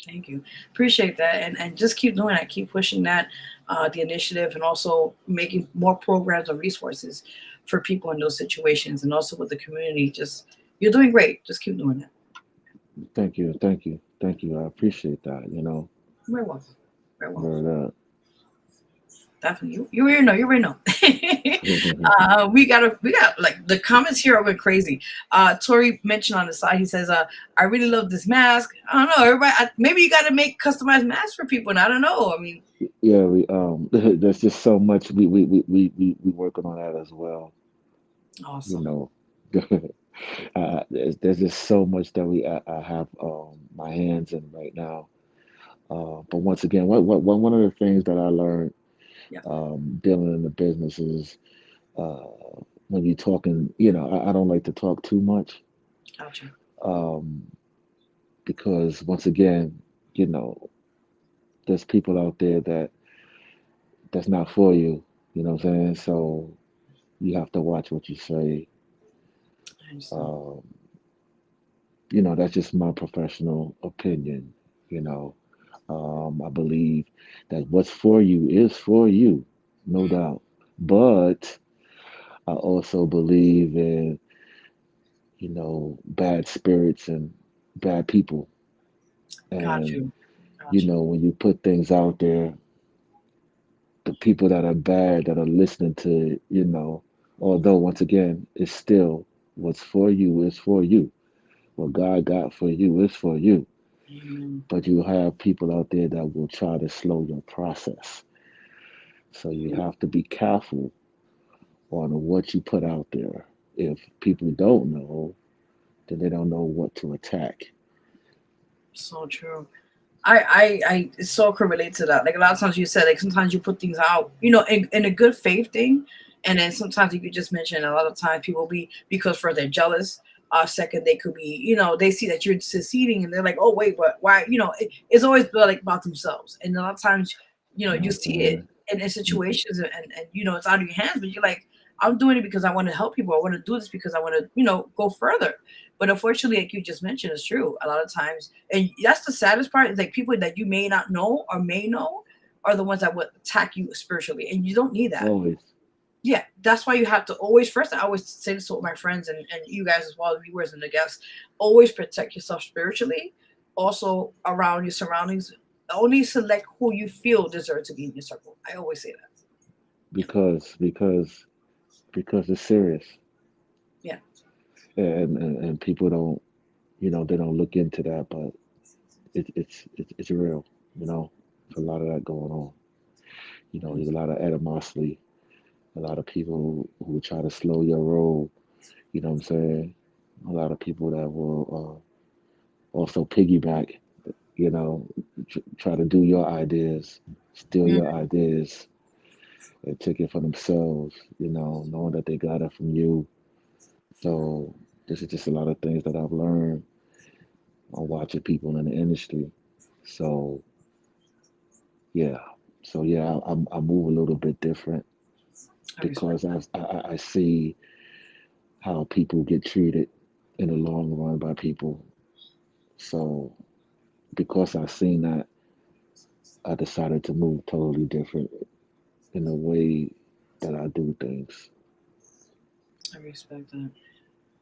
Thank you. Appreciate that. And just keep doing that. Keep pushing that, the initiative, and also making more programs and resources for people in those situations and also with the community. You're doing great. Just keep doing that. Thank you, thank you, thank you. I appreciate that, Very welcome. Very welcome. word Definitely. You already know. You already know. up. We got like the comments here are going crazy. Tori mentioned on the side, he says, I really love this mask. I don't know, everybody, maybe you got to make customized masks for people. And I don't know. I mean, Yeah, there's just so much we working on that as well, you awesome. know. There's just so much that I have my hands in right now. But once again, one of the things that I learned Yeah. dealing in the business is uh, when you're talking, I don't like to talk too much Gotcha. um, because once again, you know, there's people out there that's not for you. You know what I'm saying? So you have to watch what you say. I understand. Um, that's just my professional opinion. You know, I believe that what's for you is for you, no doubt. But I also believe in, bad spirits and bad people. Got And, you. Got you. when you put things out there, the people that are bad that are listening to it, although once again, it's still what's for you is for you. What God got for you is for you. Amen. But you have people out there that will try to slow your process. So you have to be careful on what you put out there. If people don't know, then they don't know what to attack. So true. I so can relate to that. Like a lot of times you said, like sometimes you put things out, in a good faith thing, and then sometimes you could just mention a lot of times people be because first they're jealous. Second, they could be, they see that you're succeeding, and they're like, oh wait, but why? It's always like about themselves, and a lot of times, you see it Man, in situations, and it's out of your hands, but you're like, I'm doing it because I want to help people. I want to do this because I want to, go further. But unfortunately, like you just mentioned, it's true. A lot of times, and that's the saddest part is like people that you may not know or may know are the ones that would attack you spiritually, and you don't need that. always. Yeah, that's why you have to always first. I always say this to my friends and you guys as well, the viewers and the guests. Always protect yourself spiritually. Also around your surroundings. Only select who you feel deserve to be in your circle. I always say that. Yeah, Because it's serious. yeah, And people don't, they don't look into that, but it's real, you know. There's a lot of that going on. There's a lot of animosity, a lot of people who try to slow your roll, you know what I'm saying? A lot of people that will also piggyback, you know, try to do your ideas, steal mm, your ideas, and take it for themselves, knowing that they got it from you. So this is just a lot of things that I've learned on watching people in the industry. So yeah, I move a little bit different I respect because that. I see how people get treated in the long run by people. So because I seen that, I decided to move totally different in the way that I do things. I respect that.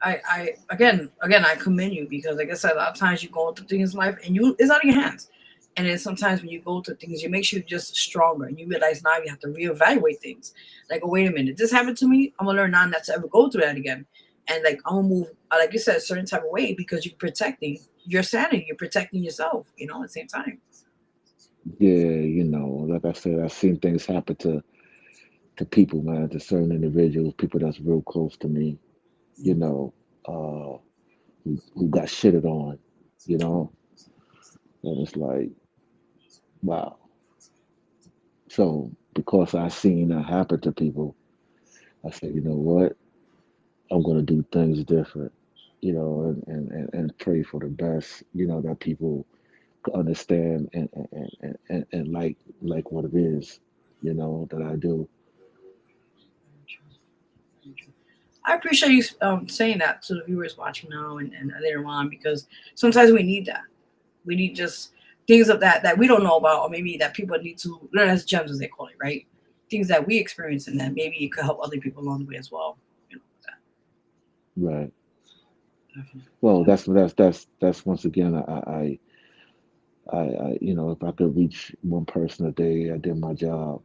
I commend you because, like I said, a lot of times you go through things in life and it's out of your hands. And then sometimes when you go through things, it makes you just stronger, and you realize now you have to reevaluate things. Like, oh, wait a minute, this happened to me. I'm gonna learn not to ever go through that again. And like I'm gonna move, like you said, a certain type of way because you're protecting your sanity, you're protecting yourself. At the same time. Yeah, like I said, I've seen things happen to people, man, to certain individuals, people that's real close to me, you know, uh, who got shitted on, you know, and it's like, wow. So because I seen that happen to people, I said, you know what, I'm gonna do things different, and pray for the best, that people understand and like what it is, that I do. I appreciate you saying that to the viewers watching now and later on because sometimes we need that. We need just things of that we don't know about, or maybe that people need to learn as gems, as they call it, right? Things that we experience, and that maybe it could help other people along the way as well. That Right. definitely. Well, that's once again, if I could reach one person a day, I did my job,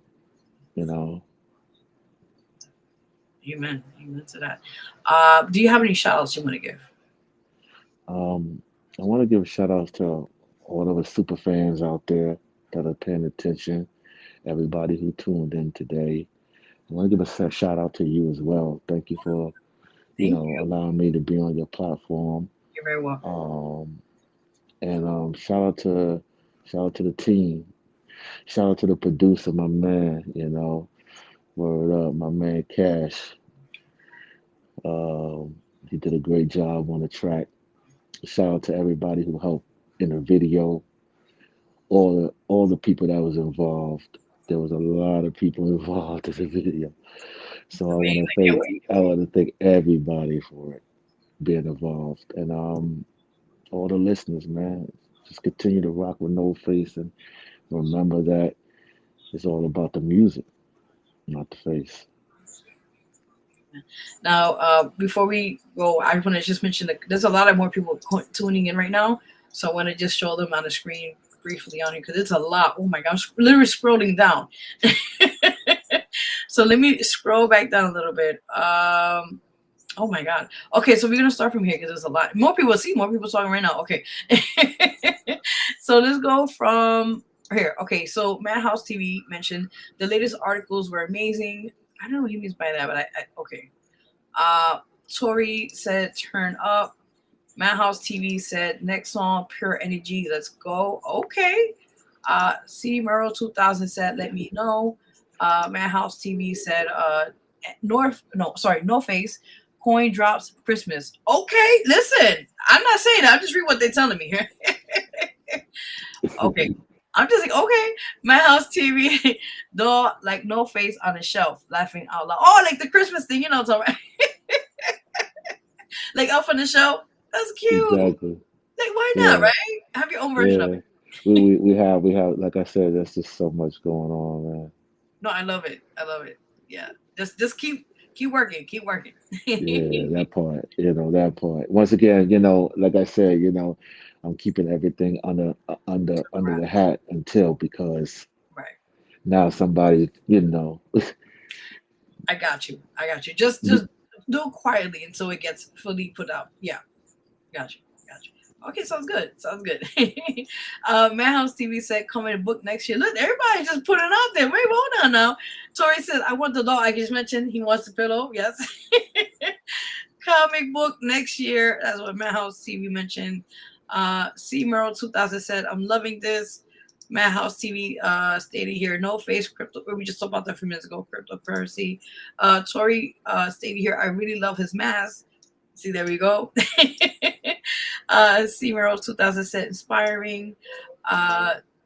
you know. Amen. Amen to that. Do you have any shout outs you want to give? Um, I want to give shout outs to all of the super fans out there that are paying attention, everybody who tuned in today. I want to give a shout out to you as well. Thank you for, Thank you. allowing me to be on your platform. You're very welcome. Um, and shout out to the team. Shout out to the producer, my man, word up, my man Cash. Um, he did a great job on the track. Shout out to everybody who helped in the video, all the people that was involved. There was a lot of people involved in the video. So Amazing. I can't wait. I want to thank everybody for it being involved. And all the listeners, man, just continue to rock with No Face and remember that it's all about the music, not the face. Now, before we go, I want to just mention that there's a lot of more people tuning in right now. So I want to just show them on the screen briefly on here because it's a lot. Oh my God, I'm literally scrolling down. So let me scroll back down a little bit. Oh my God. Okay, so we're gonna start from here because there's a lot. More people talking right now. Okay. So let's go from here. Okay, so Madhouse TV mentioned the latest articles were amazing. I don't know what he means by that, but okay. Tori said turn up. Madhouse TV said next song, Pure Energy. Let's go. Okay. C Merle 2000 said let me know. Madhouse TV said no face. Coin drops Christmas. Okay, listen. I'm not saying that. I'm just reading what they're telling me here. Okay. I'm just like, okay. Madhouse TV, though, like no face on the shelf, laughing out loud. Oh, like the Christmas thing, like up on the shelf. That's cute. Exactly. Like, why not, Yeah. right? Have your own version of Yeah. it. We have like I said, there's just so much going on, man. No, I love it. I love it. Yeah. Just keep working. Keep working. Yeah, that part, that part. Once again, like I said, I'm keeping everything under the hat until because Right. now somebody, I got you. Just do it quietly until it gets fully put out. Yeah. Got you. Okay, sounds good. Madhouse TV said coming to book next year. Look, everybody just put it out there. Wait, hold on now. Tori says, I want the dog. I just mentioned he wants the pillow. Yes. Comic book next year. That's what Madhouse TV mentioned. C Merle 2000 said, I'm loving this. Madhouse TV stated here, no face crypto. We just talked about that a few minutes ago, cryptocurrency. Tori stated here, I really love his mask. See, there we go. C Merle 2000 said, inspiring.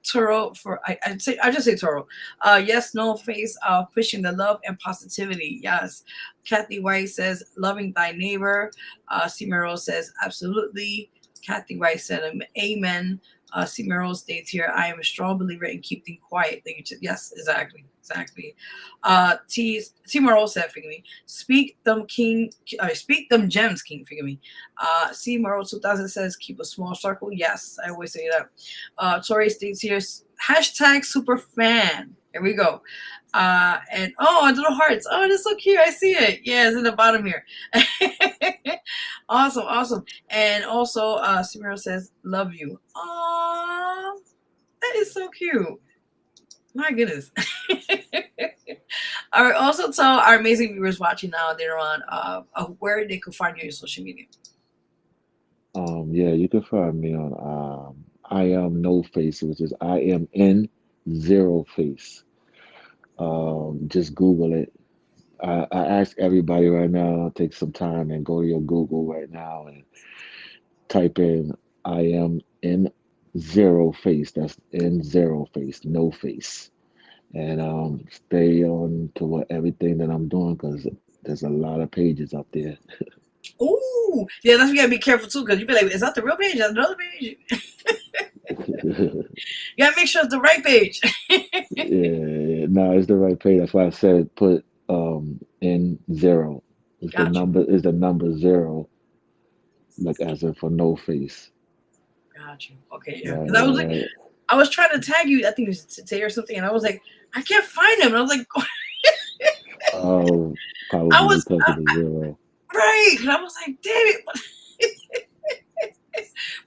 Toro for I just say Toro. Yes, no face. Pushing the love and positivity. Yes. Kathy White says, loving thy neighbor. C Merle says, absolutely. Kathy White said, amen. C. Merrill states here, I am a strong believer in keeping quiet. Yes, exactly. T. Merrill said, forgive me, speak them gems, king, forgive me. C. Merrill 2000 says, keep a small circle. Yes, I always say that. Tori states here, hashtag super fan. Here we go. And little hearts. Oh, that's so cute. I see it. Yeah, it's in the bottom here. Awesome. And also, Samira says, love you. Aww, that is so cute. My goodness. All right, also tell our amazing viewers watching now and later on where they can find you on your social media. Yeah, you can find me on I am no face, which is I am in zero face. Just Google it. I ask everybody right now, take some time and go to your Google right now and type in I am in zero face. That's in zero face, no face. And stay on to what everything that I'm doing because there's a lot of pages up there. Ooh, yeah, that's you gotta be careful too, because you be like, is that the real page? Is that another page? You gotta make sure it's the right page. Yeah, no, it's the right page. That's why I said put in zero. It's the Gotcha. number zero, like as in for no face. Gotcha. Okay, yeah. Right, Because I was like, right. I was trying to tag you, I think it was today or something, and I was like, I can't find him. And I was like, Oh, I probably was because of the zero. right. And I was like, damn it.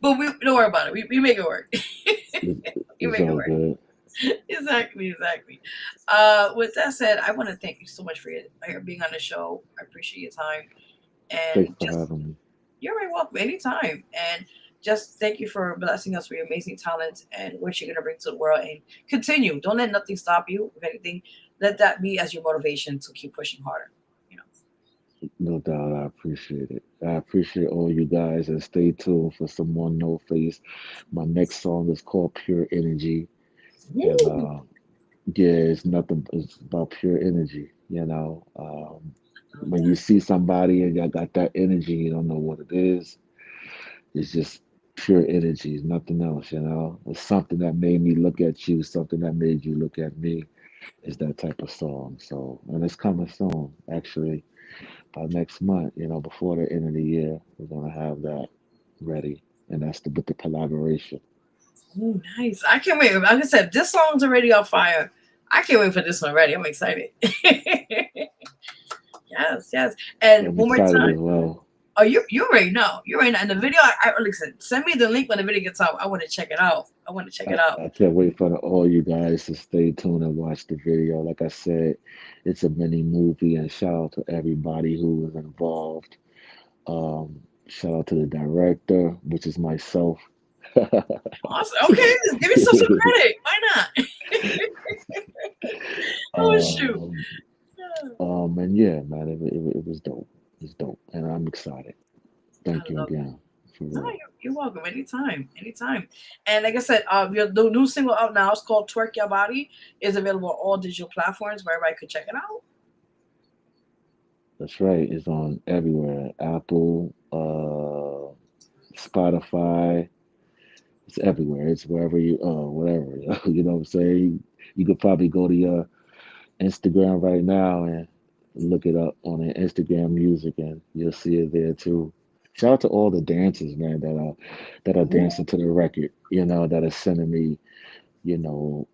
But we don't worry about it. We make it work. We It's make it all work. good. Exactly. With that said, I want to thank you so much for your being on the show. I appreciate your time. Thanks And for just, having me. you're very welcome anytime. And just thank you for blessing us with your amazing talents and what you're going to bring to the world. And continue. Don't let nothing stop you. If anything, let that be as your motivation to keep pushing harder. You know. No doubt, I appreciate it. I appreciate all you guys and stay tuned for some more No Face. My next song is called Pure Energy. And Woo! yeah, it's nothing, it's about pure energy, you know. Love When you that. see somebody and you got that energy, you don't know what it is. It's just pure energy, it's nothing else, you know. It's something that made me look at you, something that made you look at me. Is that type of song. So, and it's coming soon, actually, by next month, you know, before the end of the year, we're gonna have that ready. And that's with the collaboration. Oh, nice. I can't wait. Like I said, this song's already on fire. I can't wait for this one already. I'm excited. Yes. And I'm one more excited time. as well. Oh, you already know. You already know. And the video, listen, send me the link when the video gets out. I want to check it out. I can't wait for all you guys to stay tuned and watch the video. Like I said, it's a mini movie, and shout out to everybody who was involved. Shout out to the director, which is myself. Awesome. Okay, just give yourself some credit. Why not? Oh, shoot. um, and yeah, man, it was dope. It's dope, and I'm excited. I Thank you love it. again, for No, real. you're welcome. Anytime. And like I said, the new single out now is called "Twerk Your Body." Is available on all digital platforms where everybody could check it out. That's right. It's on everywhere. Apple, Spotify. It's everywhere. It's wherever you, whatever. You know what I'm saying? You could probably go to your Instagram right now and look it up on the Instagram music, and you'll see it there too. Shout out to all the dancers, man, that are dancing to the record. You know, that are sending me, you know,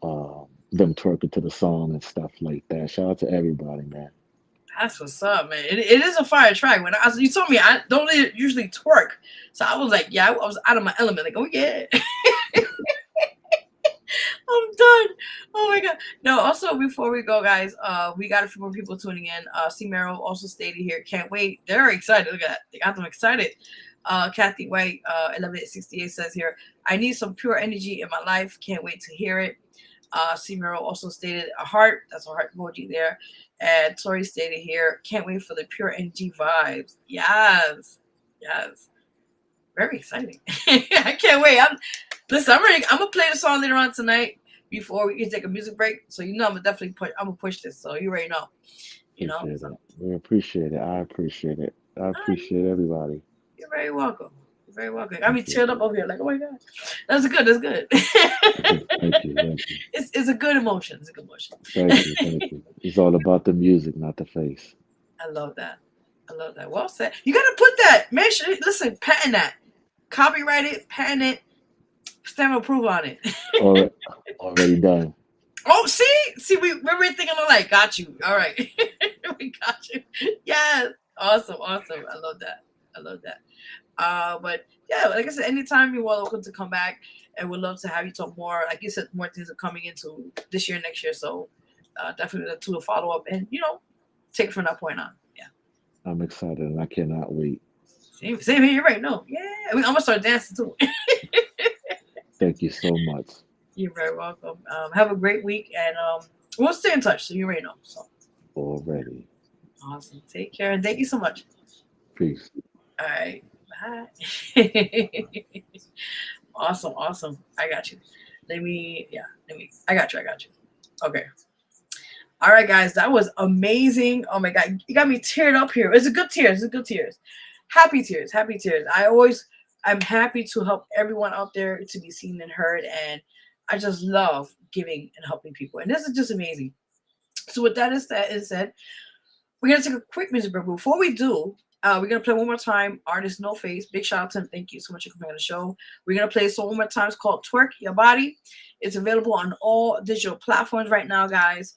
them twerking to the song and stuff like that. Shout out to everybody, man. That's what's up, man. It is a fire track. When you told me I don't usually twerk, so I was like, yeah, I was out of my element. Like, oh yeah, I'm done. Oh my god. No. Also, before we go, guys, we got a few more people tuning in. C. Merrill also stated here, can't wait. They're excited. Look at that. They got them excited. Kathy White, 1168 says here, I need some pure energy in my life. Can't wait to hear it. C. Merrill also stated a heart. That's a heart emoji there. And Tori stated here, can't wait for the pure energy vibes. Yes. Very exciting. I can't wait. I'm ready. I'm gonna play the song later on tonight before we can take a music break. So you know I'm gonna push this. So you already know. You know. Appreciate So, it. We appreciate it. I appreciate it. I appreciate everybody. you're very welcome. You're very welcome. Got me teared up over here. Like, oh my God. That's good. That's good. Thank you. It's a good emotion. It's a good emotion. Thank you. It's all about the music, not the face. I love that. Well said. You gotta put that. Make sure, listen, patent that. Copyright it, patent it, stamp approval on it. Already done. Oh, see, we're thinking alike. Got you. All right, we got you. Yes, awesome. I love that. But yeah, like I said, anytime you're welcome to come back, and we'd love to have you talk more. Like you said, more things are coming into this year, next year. So definitely to follow up and take it from that point on. Yeah, I'm excited and I cannot wait. Same here. You're right. No, yeah, I'm gonna start dancing too. Thank you so much. You're very welcome. Have a great week, and we'll stay in touch. So you already know. So already. Awesome. Take care, and thank you so much. Peace. All right. Bye. Awesome. I got you. I got you. Okay. All right, guys. That was amazing. Oh my God. You got me teared up here. It's a good tears. Happy tears. I'm happy to help everyone out there to be seen and heard. And I just love giving and helping people. And this is just amazing. So with that is said, we're going to take a quick music break. Before we do, we're going to play one more time, Artist No Face. Big shout out to him. Thank you so much for coming on the show. We're going to play a song one more time. It's called Twerk Your Body. It's available on all digital platforms right now, guys.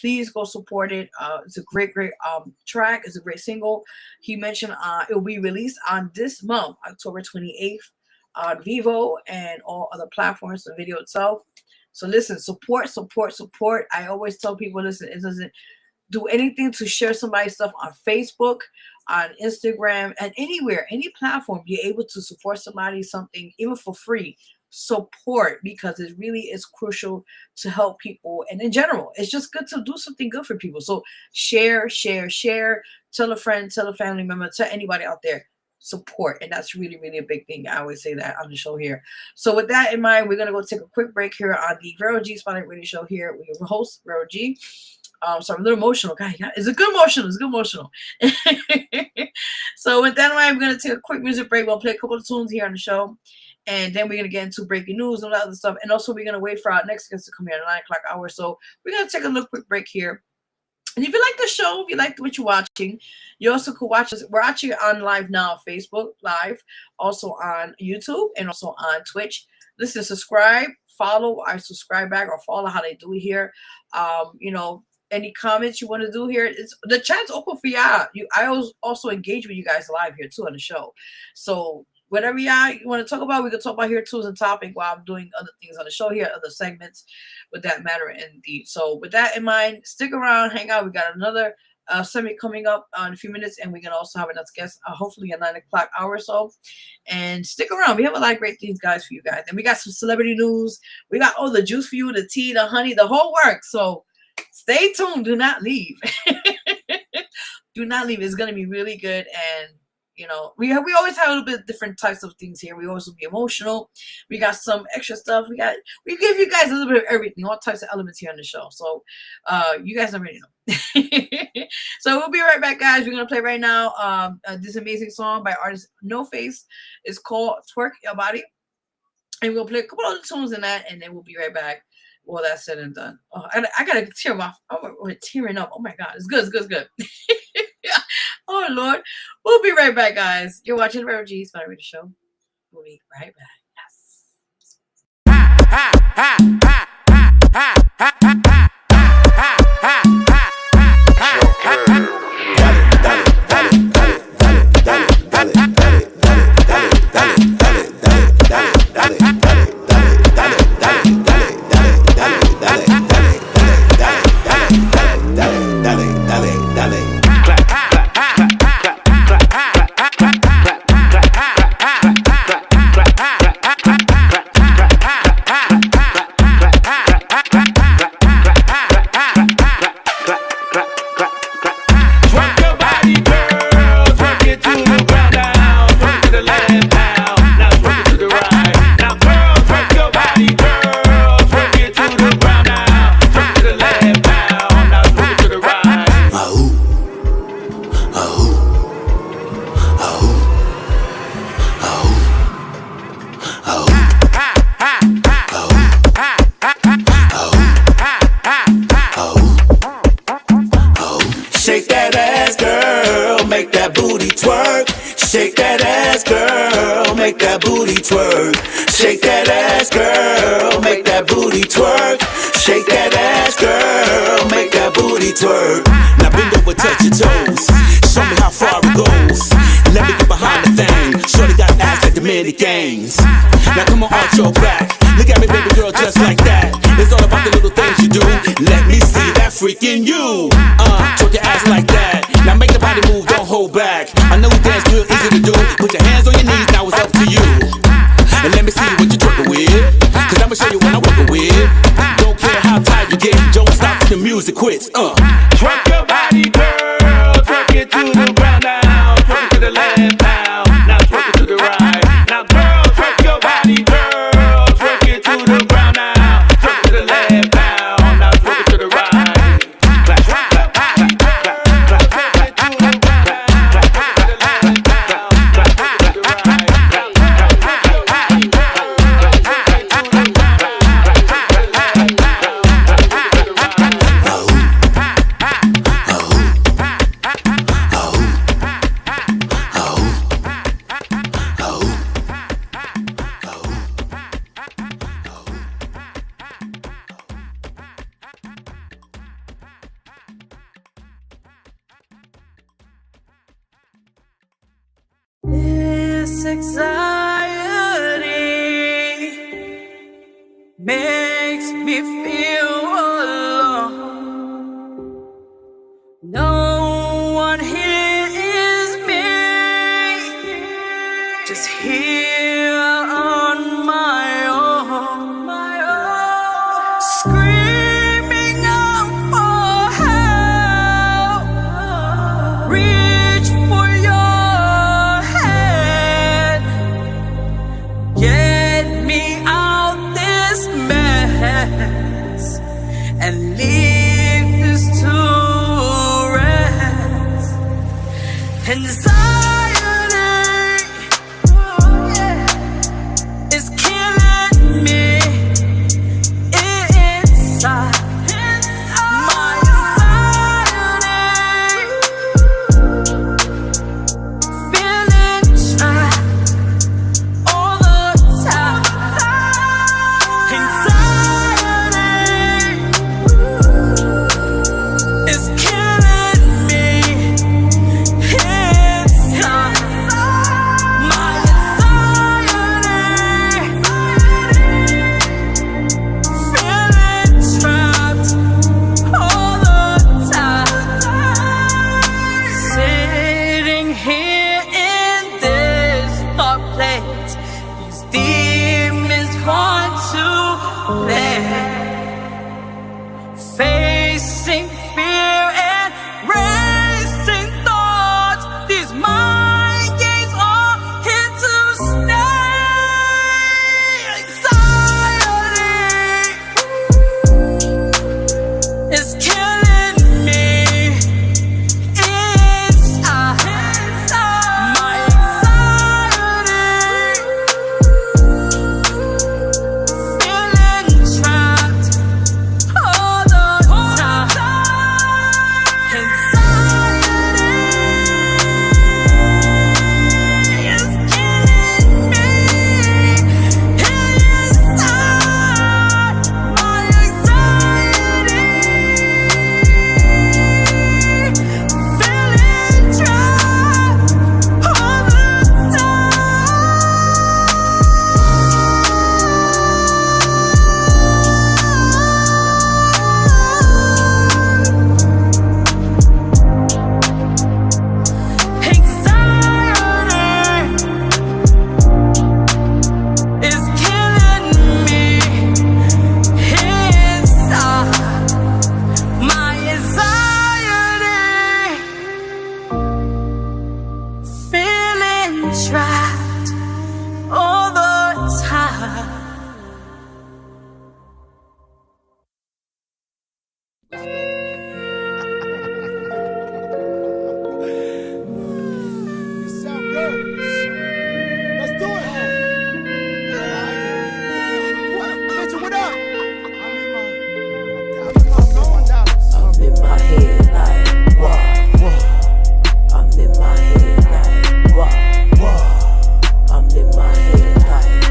Please go support it. It's a great track. It's a great single. He mentioned it will be released on this month, October 28th, on Vivo and all other platforms, the video itself. So listen, support. I always tell people, listen, it doesn't do anything to share somebody's stuff on Facebook, on Instagram, and anywhere, any platform. You're able to support somebody, something, even for free. Support, because it really is crucial to help people, and in general it's just good to do something good for people. So share, tell a friend, tell a family member, tell anybody out there. Support, and that's really a big thing. I always say that on the show here. So with that in mind, we're gonna go take a quick break here on the Vero G Spotlight Radio Show here with your host Vero G. So I'm a little emotional, guys. It's a good emotional. So with that in mind, we're gonna take a quick music break. We'll play a couple of tunes here on the show. And then we're going to get into breaking news and all that other stuff. And also, we're going to wait for our next guest to come here at 9 o'clock hour. So we're going to take a little quick break here. And if you like the show, if you like what you're watching, you also could watch us. We're actually on live now, Facebook Live, also on YouTube, and also on Twitch. Listen, subscribe, follow, or subscribe back, or follow how they do it here. Any comments you want to do here, the chat's open for y'all. I also engage with you guys live here, too, on the show. So whatever y'all you want to talk about, we can talk about here too as a topic while I'm doing other things on the show here, other segments with that matter indeed. So with that in mind, stick around, hang out. We got another segment coming up in a few minutes, and we're going to also have another guest, hopefully at 9 o'clock hour or so. And stick around. We have a lot of great things, guys, for you guys. And we got some celebrity news. We got all the juice for you, the tea, the honey, the whole work. So stay tuned. Do not leave. Do not leave. It's going to be really good. And we always have a little bit different types of things here. We also be emotional. We got some extra stuff. We give you guys a little bit of everything, all types of elements here on the show. So you guys already know. So we'll be right back, guys. We're gonna play right now this amazing song by artist No Face. It's called Twerk Your Body. And we'll play a couple other tunes in that, and then we'll be right back. Well, that's said and done. Oh, I gotta tear off. We're tearing up. Oh my God, it's good. Yeah. Oh Lord, we'll be right back, guys. You're watching Vero G Spotlight Radio Show. We'll be right back. twerk. Shake that ass, girl, make that booty twerk. Shake that ass, girl, make that booty twerk. Now bend over, touch your toes. Show me how far it goes. Let me get behind the thing. Shorty got ass like the mini games. Now come on, arch your back. Look at me, baby girl, just like that. It's all about the little things you do. Let me see that freaking you. Twerk your ass like that. Now make the body move, don't hold back. I know you dance good, easy to do. Put your hands on your knees, now it's up to you. And let me see what you twerking with. Cause I'ma show you what I'm working with. Don't care how tired you get, don't stop till the music quits. Twerk your body, girl. Twerk it to the ground now. Twerk it to the left now. Now twerk it to the right. Now girl, twerk your body, girl. Twerk it to the ground now. Twerk it to the left now. Now twerk it to the right. Clap, clap, clap, clap, clap, clap, clap, clap it to the ground now. Clap, clap, clap, clap, clap, clap it to the right. This anxiety makes me feel alone. No one here is me, just here on my own, screaming out for help. Reach for your hand, get me out this mess and leave this to rest. Anxiety is killing me inside. My anxiety, feeling trapped all the time. Anxiety is killing me inside. My anxiety, feeling trapped all the time. Sitting here in this dark place, these demons want to play. Facing fear and racing thoughts, these mind games are here to stay. Anxiety is killing me inside. My anxiety, feeling trapped all the time. Anxiety is killing me inside. My anxiety, feeling trapped all the Anxiety is killing me inside. My anxiety, feeling trapped all the time. You sound good. Let's do it. Mitchell, what up? I'm in my zone. I'm in my head like, wow. I'm in my head like, wow. I'm in my head like,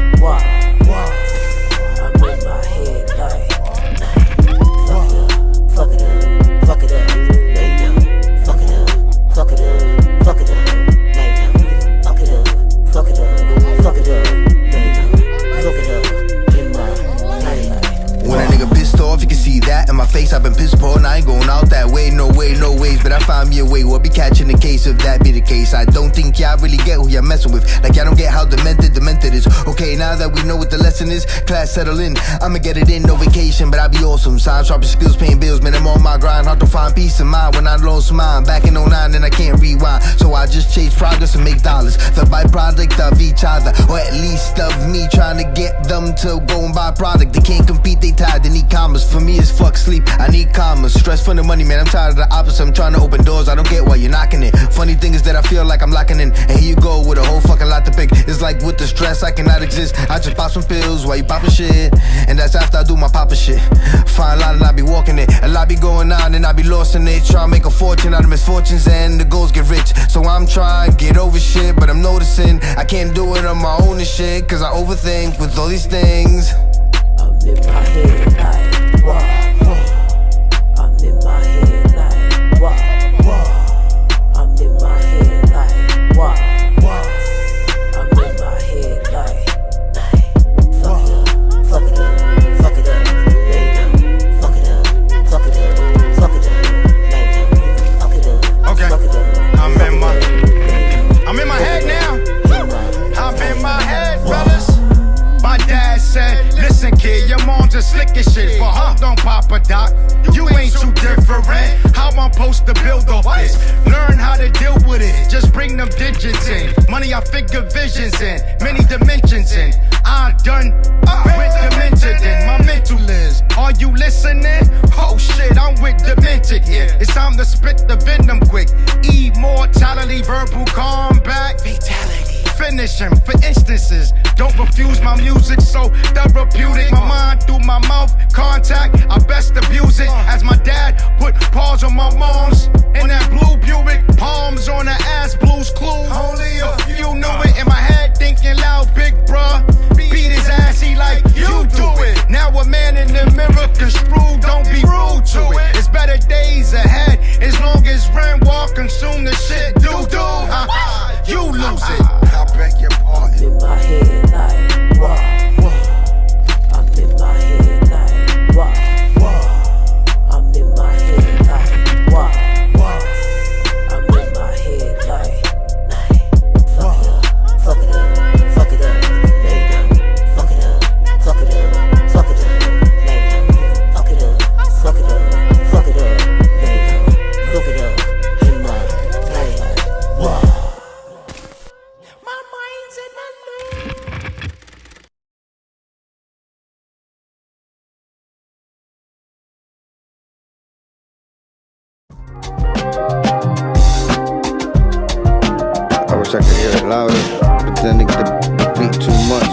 in my face, I've been piss poor and I ain't going out that way. No way, no ways, but I find me a way. We'll be catching the case if that be the case. I don't think y'all really get who y'all messing with. Like y'all don't get how demented is. Okay, now that we know what the lesson is, class settle in. I'ma get it in, no vacation, but I be awesome. Signs, sharper skills, paying bills, man, I'm on my grind. Hard to find peace of mind when I lost mine. Back in 09 and I can't rewind. So I just chase progress and make dollars. The byproduct of each other, or at least of me trying to get them to go and buy product. They can't compete, they tired, they need commerce. For me it's fuck sleep, I need commerce. Stress for the money, man, I'm tired of the opposite. I'm trying to open doors, I don't get why you're knocking it. Funny thing is that I feel like I'm locking in. And here you go with a whole fucking lot to pick. It's like with the stress, I cannot exist. I just pop some pills while you poppin' shit. And that's after I do my papa shit. Fine line and I be walking it. A lot be going on and I be lost in it. Try to make a fortune out of misfortunes and the goals get rich. So I'm trying to get over shit, but I'm noticing I can't do it on my own and shit. Cause I overthink with all these things. I'm in my head like, wow. I'm in my head like, wow. I'm in my head like, wow. I'm in my head like, fuck it up, fuck it up, lay down, fuck it up, fuck it up, fuck it up, lay down, fuck it up, okay. Fuck it up, I'm in my head now. I'm in my head, fellas. My dad said, listen kid, your mom's a slick as shit. But hold on, Papa Doc, you ain't too different. How I'm supposed to build off this? Learn how to deal with it, just bring them digits in. Money I figure visions in, many dimensions in. I'm done with demented in, my mental is. Are you listening? Oh shit, I'm with demented here. It's time to spit the venom quick. Immortality, verbal combat, fatality. Finish him, for instances. Don't refuse my music, so therapeutic. My mind through my mouth, contact, I best abuse it. As my dad put paws on my mom's in that blue Buick, palms on her ass, Blue's Clues. Only a few knew it. In my head, thinking loud, big bruh. Beat his ass, he like, you do it. Now a man in the mirror construed, don't be rude to it. It's better days ahead, as long as rainwater consume the shit. Do. You lose it. I beg your pardon. I'm in my head like, wow. I'm in my head like, wow. I'm in my head like, wow. I'm in my head like, fuck it up, fuck it up, lay down, fuck it up, fuck it up, fuck it up, lay down, fuck it up, fuck it up, fuck it up, lay down, fuck it up, in my head, wow. I wish I could hear it louder, but then the beat too much.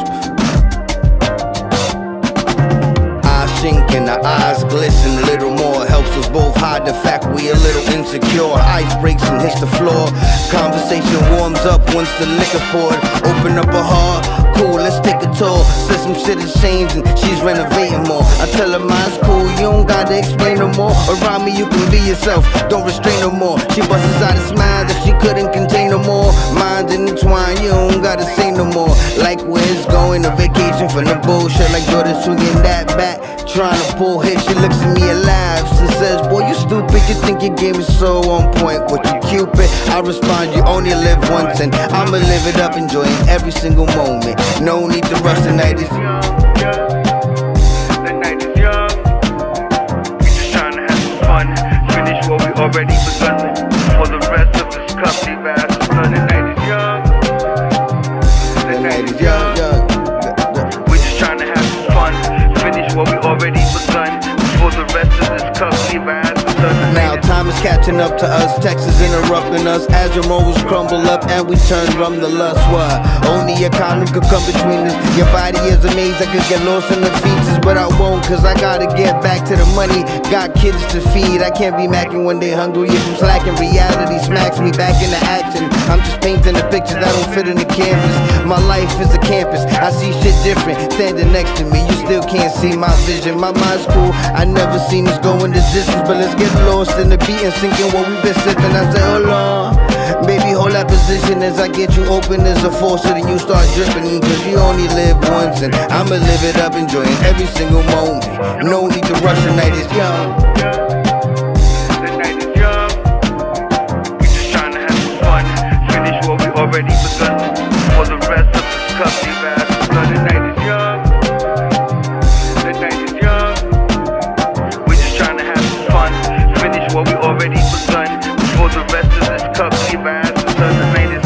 I sink and the eyes glisten a little more. Helps us both hide the fact we a little insecure. Ice breaks and hits the floor. Conversation warms up once the liquor poured. Open up a heart, cool, let's take a tour. Said some shit has changed and she's renovating more. I tell her mine's cool, you don't gotta explain no more. Around me you can be yourself, don't restrain no more. She busts out a smile that she couldn't contain no more. Minds intertwined, you don't gotta say no more. Like where it's going, a vacation from the bullshit. Like Jordan swinging that back, trying to pull hit. She looks at me alive and says, boy you stupid, you think your game is so on point. What you Cupid? I respond, you only live once and I'ma live it up, enjoying every single moment. No need to rush, the night is the night is young. We just trying to have some fun. Finish what we already begun. For the rest of this cup, leave ass to sun. The night is young. The night is young. We just trying to have some fun. Finish what we already begun. For the rest of this cup, leave ass to sun. now time is catching up to us. Texas interrupting us as your morals crumble up and we turn from the lust. What? Only a condom could come between us. Your body is a maze, I could get lost in the features, but I won't, cause I gotta get back to the money. Got kids to feed, I can't be macking when they hungry. If I'm slacking, reality smacks me back into action. I'm just painting the pictures that don't fit in the canvas. My life is a campus, I see shit different. Standing next to me, you still can't see my vision. My mind's cool, I never seen us going this distance, but let's get lost in the beat and sinking what we've been sipping. I say, hold on, Baby, hold that position as I get you open as a faucet and you start dripping. Cause you only live once and I'ma live it up, enjoying every single moment. No need to rush, the night is young. The night is young. We just trying to have some fun. Finish what we already begun. For the rest of this cup, leave ass blood. The night is young. The night is young. We just trying to have some fun. Finish what we already begun. For the rest of this cup, leave ass blood. The night is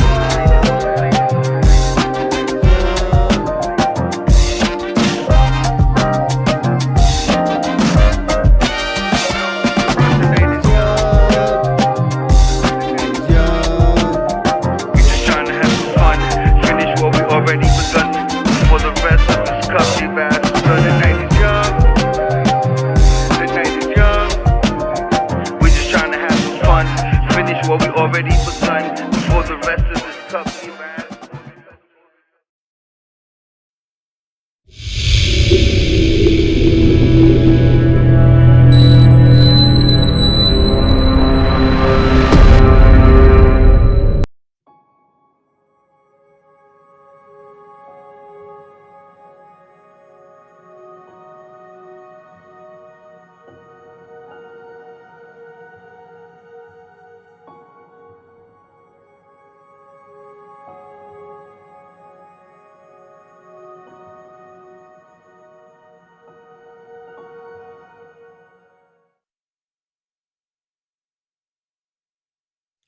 already begun. For the rest of this cup, leave ass blood. The night is young. The night is young. We just trying to have some fun. Finish what we already begun. For the rest of this cup, leave ass.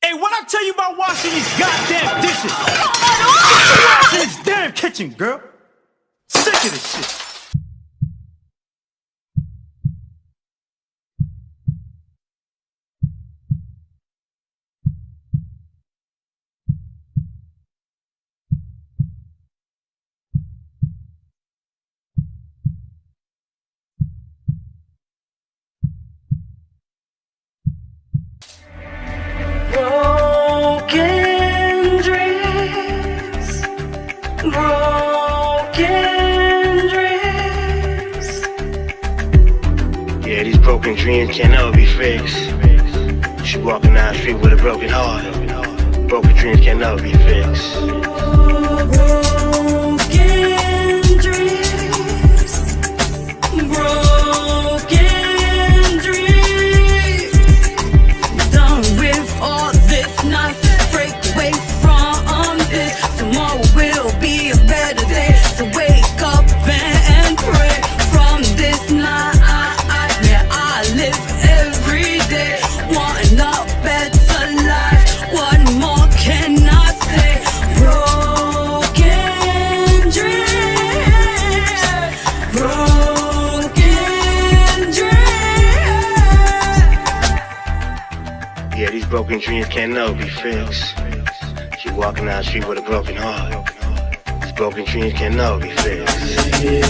Hey, what I tell you about washing these goddamn dishes? Get in this damn kitchen, girl. Sick of this shit. Broken dreams, broken dreams. Yeah, these broken dreams can't never be fixed. She walking down the street with a broken heart. Broken dreams can't never be fixed. Broken dreams, broken dreams. Done with all this nonsense, break away from this. Tomorrow will be a better day, so wake up and pray. From this night, yeah, I live every day, wanting a better life. What more can I say? Broken dreams, broken dreams. Yeah, these broken dreams can't never be fixed. She walking down the street with a broken heart. These broken dreams can't never be fixed.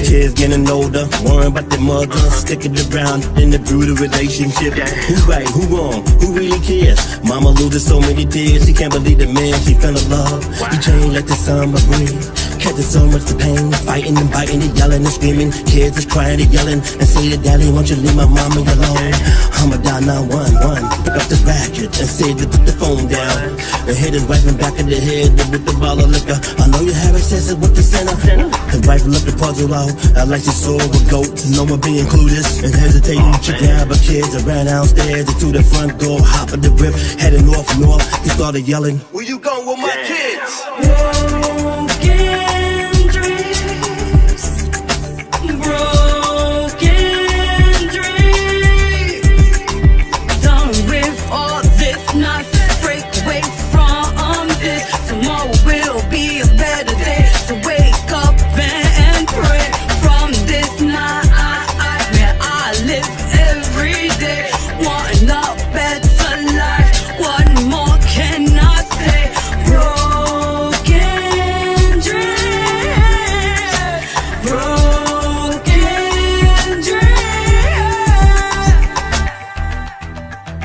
Kids getting older, worrying about their mother, sticking around in the brutal relationship. Who's right, who wrong, who really cares? Mama loses so many tears, she can't believe the man she fell in love. He changed like the summer breeze, catching so much the pain, fighting and biting and yelling and screaming. Kids is crying and yelling and saying, Daddy, won't you leave my mama alone? I'ma dial 911, pick up this racket and say to put the phone down and hit his wife in back of the head with the bottle of liquor. I know you have excesses with the center. His wife looked the puzzle out, like she saw a goat. No one being clueless and hesitating to grab her kids and ran downstairs and to the front door, hop of the whip, heading north. He started yelling, where you going with my kids? Broken dreams, broken dreams. Done with all this nonsense, break away from this. Tomorrow will be a better day, so wake up and pray. From this night, yeah, I live every day, wanting a better life. What more can I say? Broken dreams, broken dreams.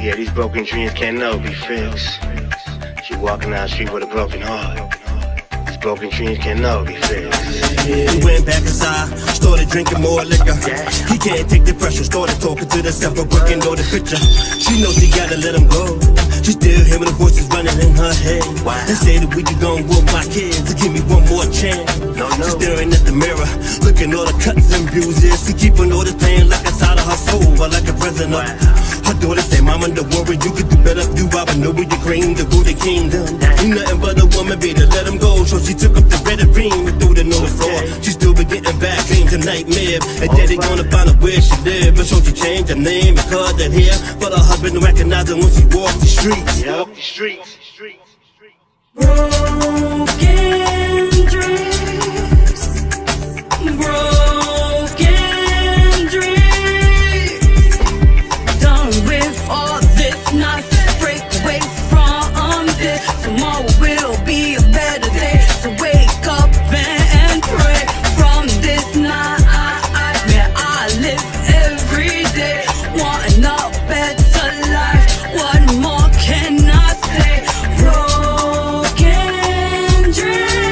Yeah, these broken dreams can't never be fixed. She walking down the street with a broken heart. These broken dreams can't never be fixed. he went back inside, started drinking more liquor. He can't take the pressure, started talking to herself, but working on the picture. She knows she gotta let him go. She still hearing the voices running in her head. And say that we can go with my kids to give me one more chance. She's staring at the mirror, looking all the cuts and bruises. She keeping all this pain like inside of her soul, or like a prisoner. Her daughter say, Mama, don't worry, you could do better. You Robin, know where you cream, the booty kingdom. You nothing but a woman, baby, let him go. So she took up the red ring and threw it on the floor. She still be getting bad dreams and nightmares. And daddy gonna find out where she live. But so she changed her name and called her here. For the husband to recognize her when she walked the streets. Yep, the streets. Broken dreams, broken dreams. Done with all this nonsense. Break away from this. Tomorrow will be a better day. So wake up and pray. From this nightmare I live every day. Wanting a better life. What more can I say? Broken dreams,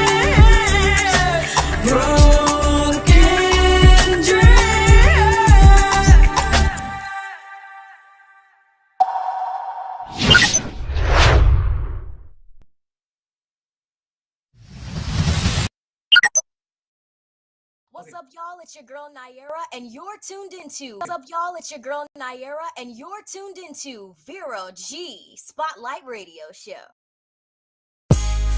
broken dreams. What's up, y'all? It's your girl Nyera, and you're tuned into. What's up, y'all? It's your girl Nyera, and you're tuned into Vero G Spotlight Radio Show.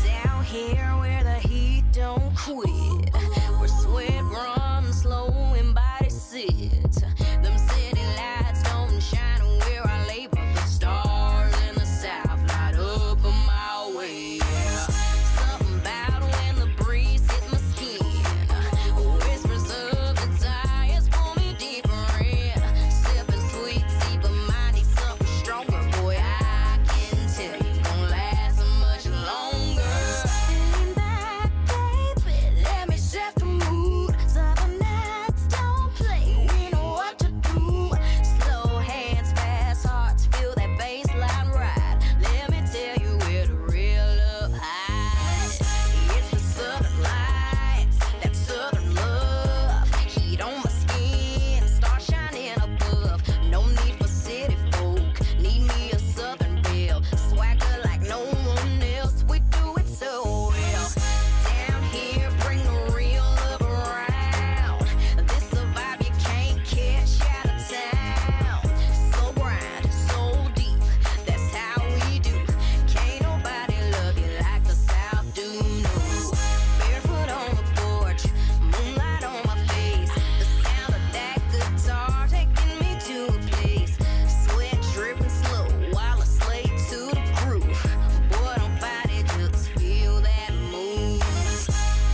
Down here where the heat don't quit, where sweat runs slow and bodies sit. Them city lights don't shine where I lay, but the stars in the south light up a mile away. Something about when the breeze hit my skin. Whispers of the tires pull me deeper in. Sipping sweet tea, but mine needs something stronger. Boy, I can tell you gon' last so much longer. Lean back, baby, let me set the mood. Southern nights don't play, we know what to do. Slow hands, fast hearts, feel that bass line ride. Let me tell you where the real love hides. It's the southern lights, that southern love. Heat on my skin, star shining above. No need for city folk, need me a southern belle. Swagger like no one else, we do it so well. Down here, bring the real love around. This a vibe you can't catch out of town. So grind, so deep, that's how we do. Can't nobody love you like the South do, no. Barefoot on the porch, moonlight on my face. The sound of that guitar taking me to a place. Sweat dripping slow while I slay to the groove. Boy, don't fight it, just feel that move.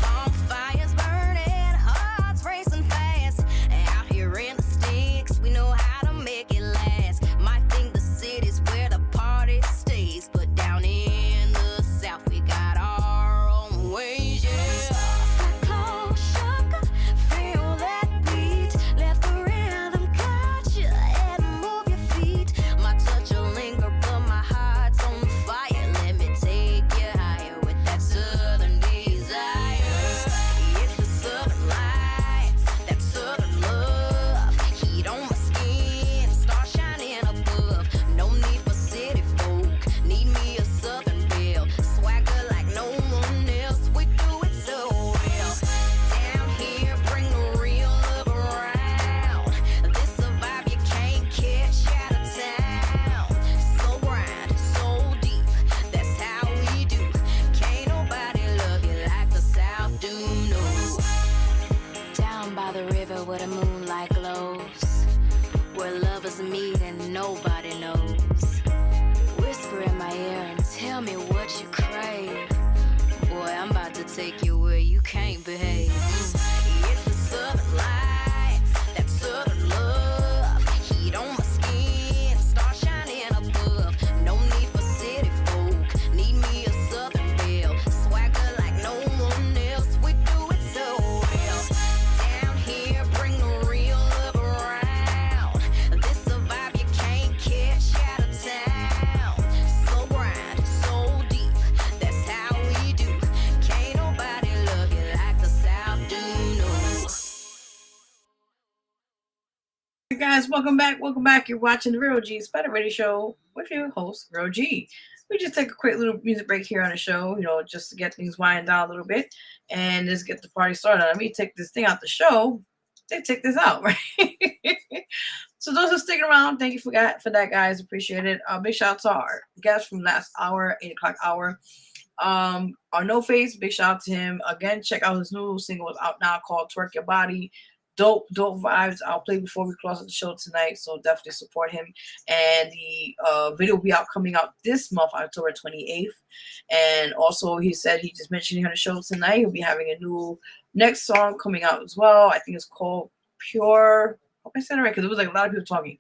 Bonfires burning, hearts racing fast. Out here in the sticks, we know how to make it last. Might think the city's where the party stays, but down in the south we got our own ways, yeah. Close, sugar, feel that beat. Let the rhythm catch you and move your feet. My touch will linger, but my heart's on fire. Let me take you higher with that southern desire. It's the southern lights, that southern love. Heat on my skin, star shining above. No need for city folk, need me a southern belle. Swagger like no one else, we do it so well. Down here, bring the real love around. This a vibe you can't catch out of town. So grind, so deep, that's how we do. Can't nobody love you like the South do, no. Down by the river where the moonlight glows, where lovers meet and nobody knows. Whisper in my ear and tell me what you crave. Boy, I'm about to take you where you can't behave. It's the southern lights, that southern love. Heat on my skin, star shining above. No need for city folk, need me a southern belle. Swagger like no one else, we do it so well. Down here, bring the real love around. This a vibe you can't catch welcome back. Welcome back. You're watching the Vero G Spider Radio Show with your host, Vero G. We just take a quick little music break here on the show, just to get things winding down a little bit and just get the party started. Let me take this thing out the show. They take this out, right? So those who are sticking around, thank you for that, guys. Appreciate it. Big shout out to our guest from last hour, 8 o'clock hour. Our No Face, big shout out to him. Again, check out his new single out now called Twerk Your Body. Dope vibes. I'll play before we close out the show tonight, so definitely support him. And the video will be coming out this month, October 28th. And also, he said he just mentioned on the show tonight he'll be having a new next song coming out as well. I think it's called Pure. I hope I said it right because it was like a lot of people talking.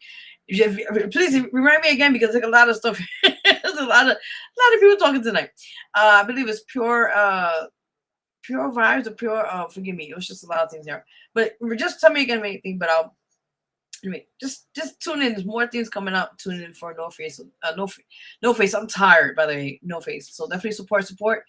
Please remind me again because like a lot of stuff. There's a lot of people talking tonight. I believe it's Pure Vibes or Pure. Forgive me, it was just a lot of things there. But just tell me again anything. But I'll anyway. Just tune in. There's more things coming up. Tune in for No Face. No Face. I'm tired, by the way. No Face. So definitely support.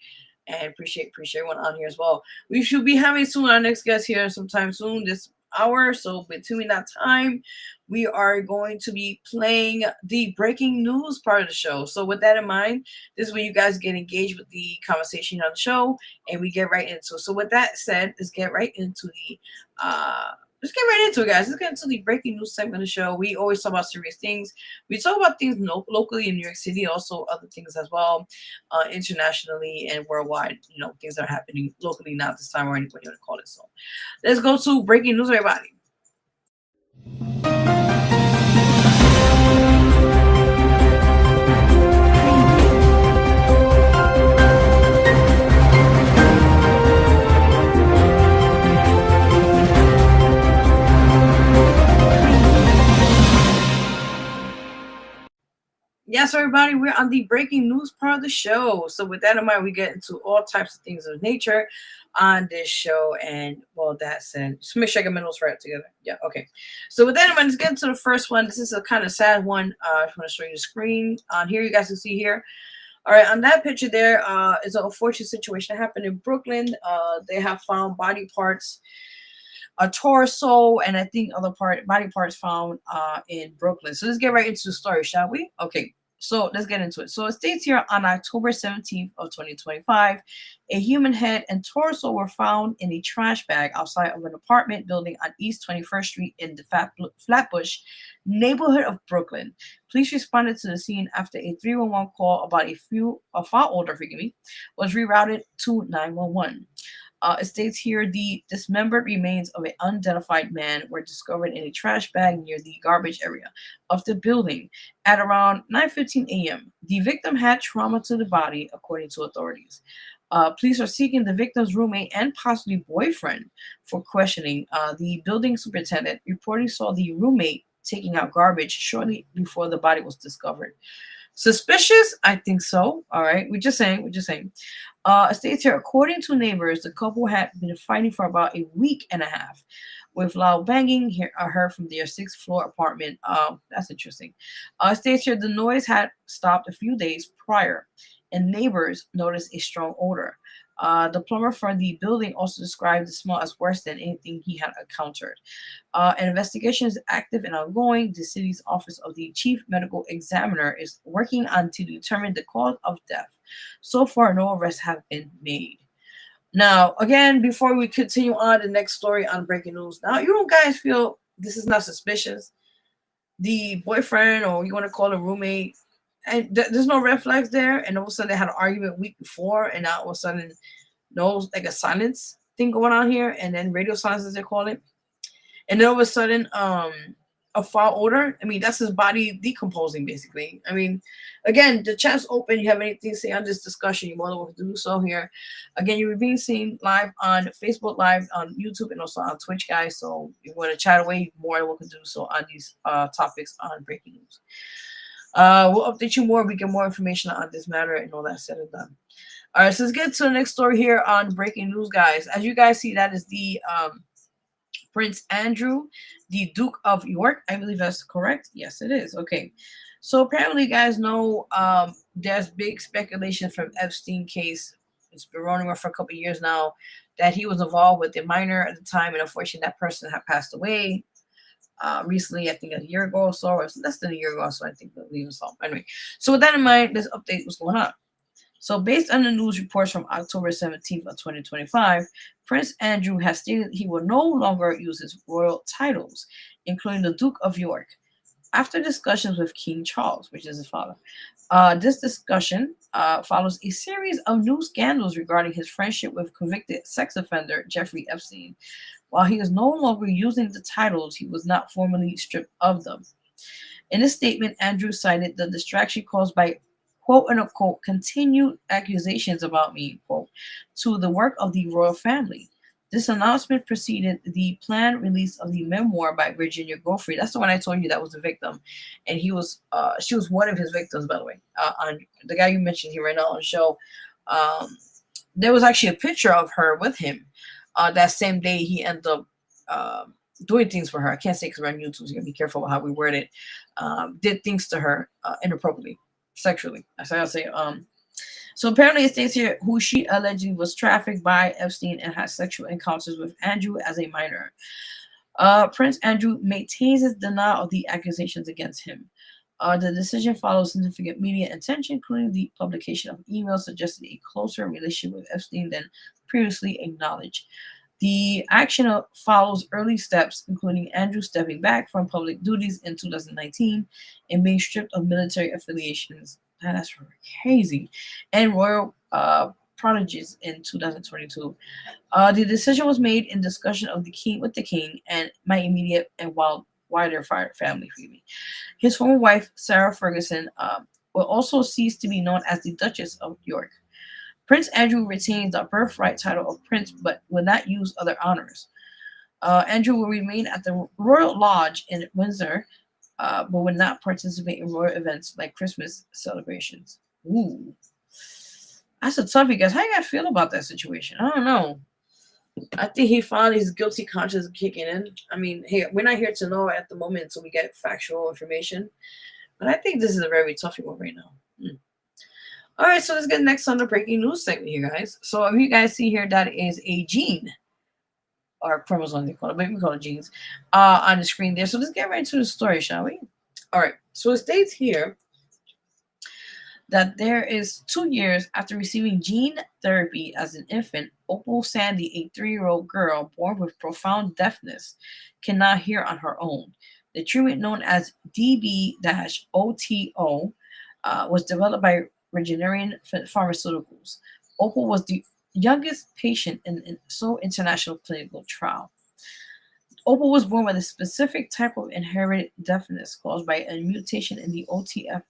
And appreciate everyone on here as well. We should be having soon our next guest here sometime soon this hour. So between that time, we are going to be playing the breaking news part of the show. So with that in mind, this is where you guys get engaged with the conversation on the show, and we get right into it. So with that said, let's get right into it, guys. Let's get into the breaking news segment of the show. We always talk about serious things. We talk about things locally in New York City, also other things as well, internationally and worldwide. Things that are happening locally, not this time or anything you want to call it. So let's go to breaking news, everybody. Yes, everybody, we're on the breaking news part of the show. So with that in mind, we get into all types of things of nature on this show. And well, that said, just make sure I get my notes right together. Yeah, okay. So with that in mind, let's get into the first one. This is a kind of sad one. I just want to show you the screen on here. You guys can see here. All right, on that picture there is an unfortunate situation that happened in Brooklyn. They have found body parts, a torso, and I think other body parts found in Brooklyn. So let's get right into the story, shall we? Okay. So let's get into it. So it states here on October 17th of 2025, a human head and torso were found in a trash bag outside of an apartment building on East 21st Street in the Flatbush neighborhood of Brooklyn. Police responded to the scene after a 311 call about a foul odor, was rerouted to 911. It states here the dismembered remains of an unidentified man were discovered in a trash bag near the garbage area of the building at around 9:15 a.m. The victim had trauma to the body, according to authorities. Police are seeking the victim's roommate and possibly boyfriend for questioning. The building superintendent reportedly saw the roommate taking out garbage shortly before the body was discovered. Suspicious? I think so. All right. We're just saying. It states here, according to neighbors, the couple had been fighting for about a week and a half, with loud banging heard from their 6th floor apartment. That's interesting. It states here the noise had stopped a few days prior, and neighbors noticed a strong odor. The plumber for the building also described the smell as worse than anything he had encountered. An investigation is active and ongoing. The city's office of the chief medical examiner is working on to determine the cause of death. So far, no arrests have been made. Now, again, before we continue on the next story on breaking news, now you don't guys feel this is not suspicious? The boyfriend, or you want to call a roommate, and there's no red flags there, and all of a sudden they had an argument a week before, and now all of a sudden, like a silence thing going on here, and then radio silence as they call it, and then all of a sudden, a foul odor. I mean, that's his body decomposing, basically. I mean, again, the chat's open. You have anything to say on this discussion, you're more than welcome to do so here. Again, you're being seen live on Facebook Live, on YouTube, and also on Twitch, guys. So if you want to chat away, you're more than welcome to do so on these topics on breaking news. We'll update you more. We get more information on this matter and all that said and done. All right, so let's get to the next story here on breaking news, guys. As you guys see, that is the Prince Andrew, the Duke of York. I believe that's correct. Yes, it is. Okay. So apparently, you guys know there's big speculation from Epstein case. It's been running around for a couple of years now that he was involved with a minor at the time, and unfortunately, that person had passed away. recently, I think a year ago or so, or less than a year ago, so I think they'll leave us all. Anyway, so with that in mind, this update was going on. So based on the news reports from October 17th of 2025, Prince Andrew has stated he will no longer use his royal titles, including the Duke of York, after discussions with King Charles, which is his father. This discussion follows a series of new scandals regarding his friendship with convicted sex offender Jeffrey Epstein. While he is no longer using the titles, he was not formally stripped of them. In a statement, Andrew cited the distraction caused by quote unquote continued accusations about me, quote, to the work of the royal family. This announcement preceded the planned release of the memoir by Virginia Giuffre. That's the one I told you that was the victim, and she was one of his victims, by the way. On the guy you mentioned here right now on the show, there was actually a picture of her with him. That same day, he ended up doing things for her. I can't say because we're on YouTube, so you gotta be careful how we word it. Did things to her inappropriately, sexually. I'll say. So apparently it states here who she allegedly was trafficked by Epstein and had sexual encounters with Andrew as a minor. Prince Andrew maintains his denial of the accusations against him. The decision follows significant media attention, including the publication of emails suggesting a closer relationship with Epstein than previously acknowledged. The action follows early steps, including Andrew stepping back from public duties in 2019 and being stripped of military affiliations. That's crazy. And royal prodigies in 2022. The decision was made in discussion of the king with the king and my immediate and wider family. His former wife, Sarah Ferguson, will also cease to be known as the Duchess of York. Prince Andrew retains the birthright title of prince, but will not use other honors. Andrew will remain at the Royal Lodge in Windsor, but would not participate in royal events like Christmas celebrations. Ooh, that's a toughie, guys. How you guys feel about that situation? I don't know. I think he found his guilty conscience kicking in. I mean, hey, we're not here to know at the moment until we get factual information, but I think this is a very toughy one right now. All right, so let's get next on the breaking news segment here, guys. So if you guys see here, that is a gene, or chromosome, they call it, but we call it genes, on the screen there. So let's get right into the story, shall we? All right, so it states here that there is 2 years after receiving gene therapy as an infant, Opal Sandy, a 3-year-old girl born with profound deafness, cannot hear on her own. The treatment known as DB-OTO was developed by Regeneron Pharmaceuticals. Opal was the youngest patient in Seoul International Clinical Trial. Opal was born with a specific type of inherited deafness caused by a mutation in the OTOF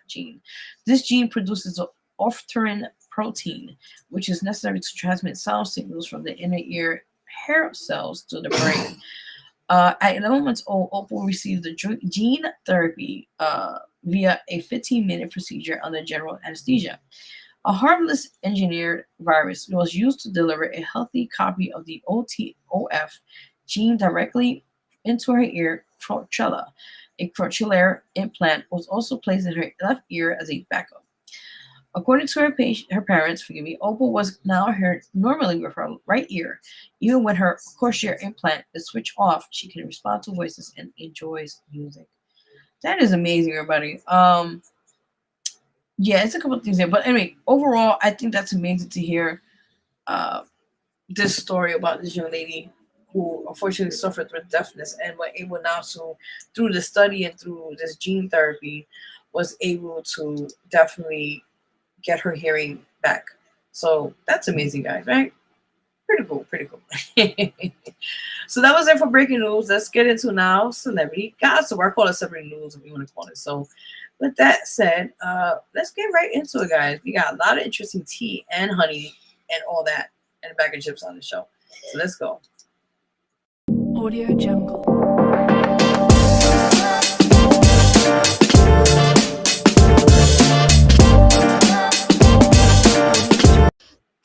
gene. This gene produces the orpharin protein, which is necessary to transmit sound signals from the inner ear hair cells to the brain. At 11 months old, Opal received the gene therapy via a 15-minute procedure under general anesthesia. A harmless engineered virus was used to deliver a healthy copy of the OTOF gene directly into her ear trochlea. A cochlear implant was also placed in her left ear as a backup. According to her parents, Opal was now heard normally with her right ear. Even when her cochlear implant is switched off, she can respond to voices and enjoys music. That is amazing, everybody. Yeah, it's a couple of things there. But anyway, overall, I think that's amazing to hear this story about this young lady who unfortunately suffered with deafness and were able now to, through the study and through this gene therapy, was able to definitely get her hearing back. So that's amazing, guys, right? Pretty cool, pretty cool. So that was it for breaking news. Let's get into now celebrity gossip. I call it celebrity news if you want to call it. So with that said, let's get right into it, guys. We got a lot of interesting tea and honey and all that and a bag of chips on the show. So let's go. Audio Jungle.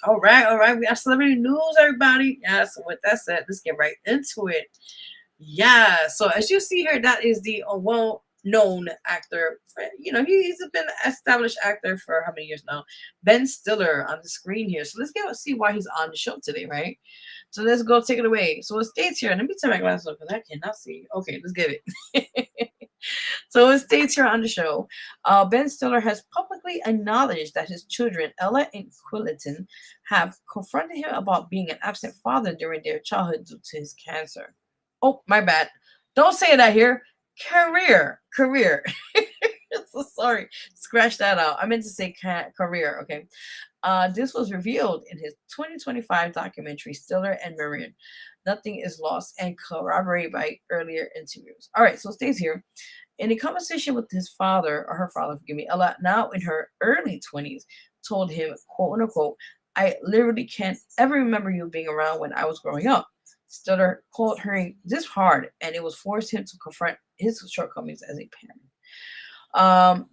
All right. We got celebrity news, everybody. Yeah, so with that said, let's get right into it. Yeah, so as you see here, that is the, known actor. He's been an established actor for how many years now? Ben Stiller on the screen here. So let's see why he's on the show today, right? So let's go take it away. So it states here. Let me turn my glasses up because I cannot see. Okay, let's get it. So it states here on the show, Ben Stiller has publicly acknowledged that his children, Ella and Quilliton, have confronted him about being an absent father during their childhood due to his cancer. Oh, my bad. Don't say that here. Career. So sorry. Scratch that out. I meant to say career. Okay. This was revealed in his 2025 documentary, Stiller and Marion. Nothing is lost, and corroborated by earlier interviews. All right, so it stays here. In a conversation with his father, or her father, forgive me, Ella, now in her early 20s, told him, quote unquote, I literally can't ever remember you being around when I was growing up. Stiller called her this hard, and it was forced him to confront his shortcomings as a parent.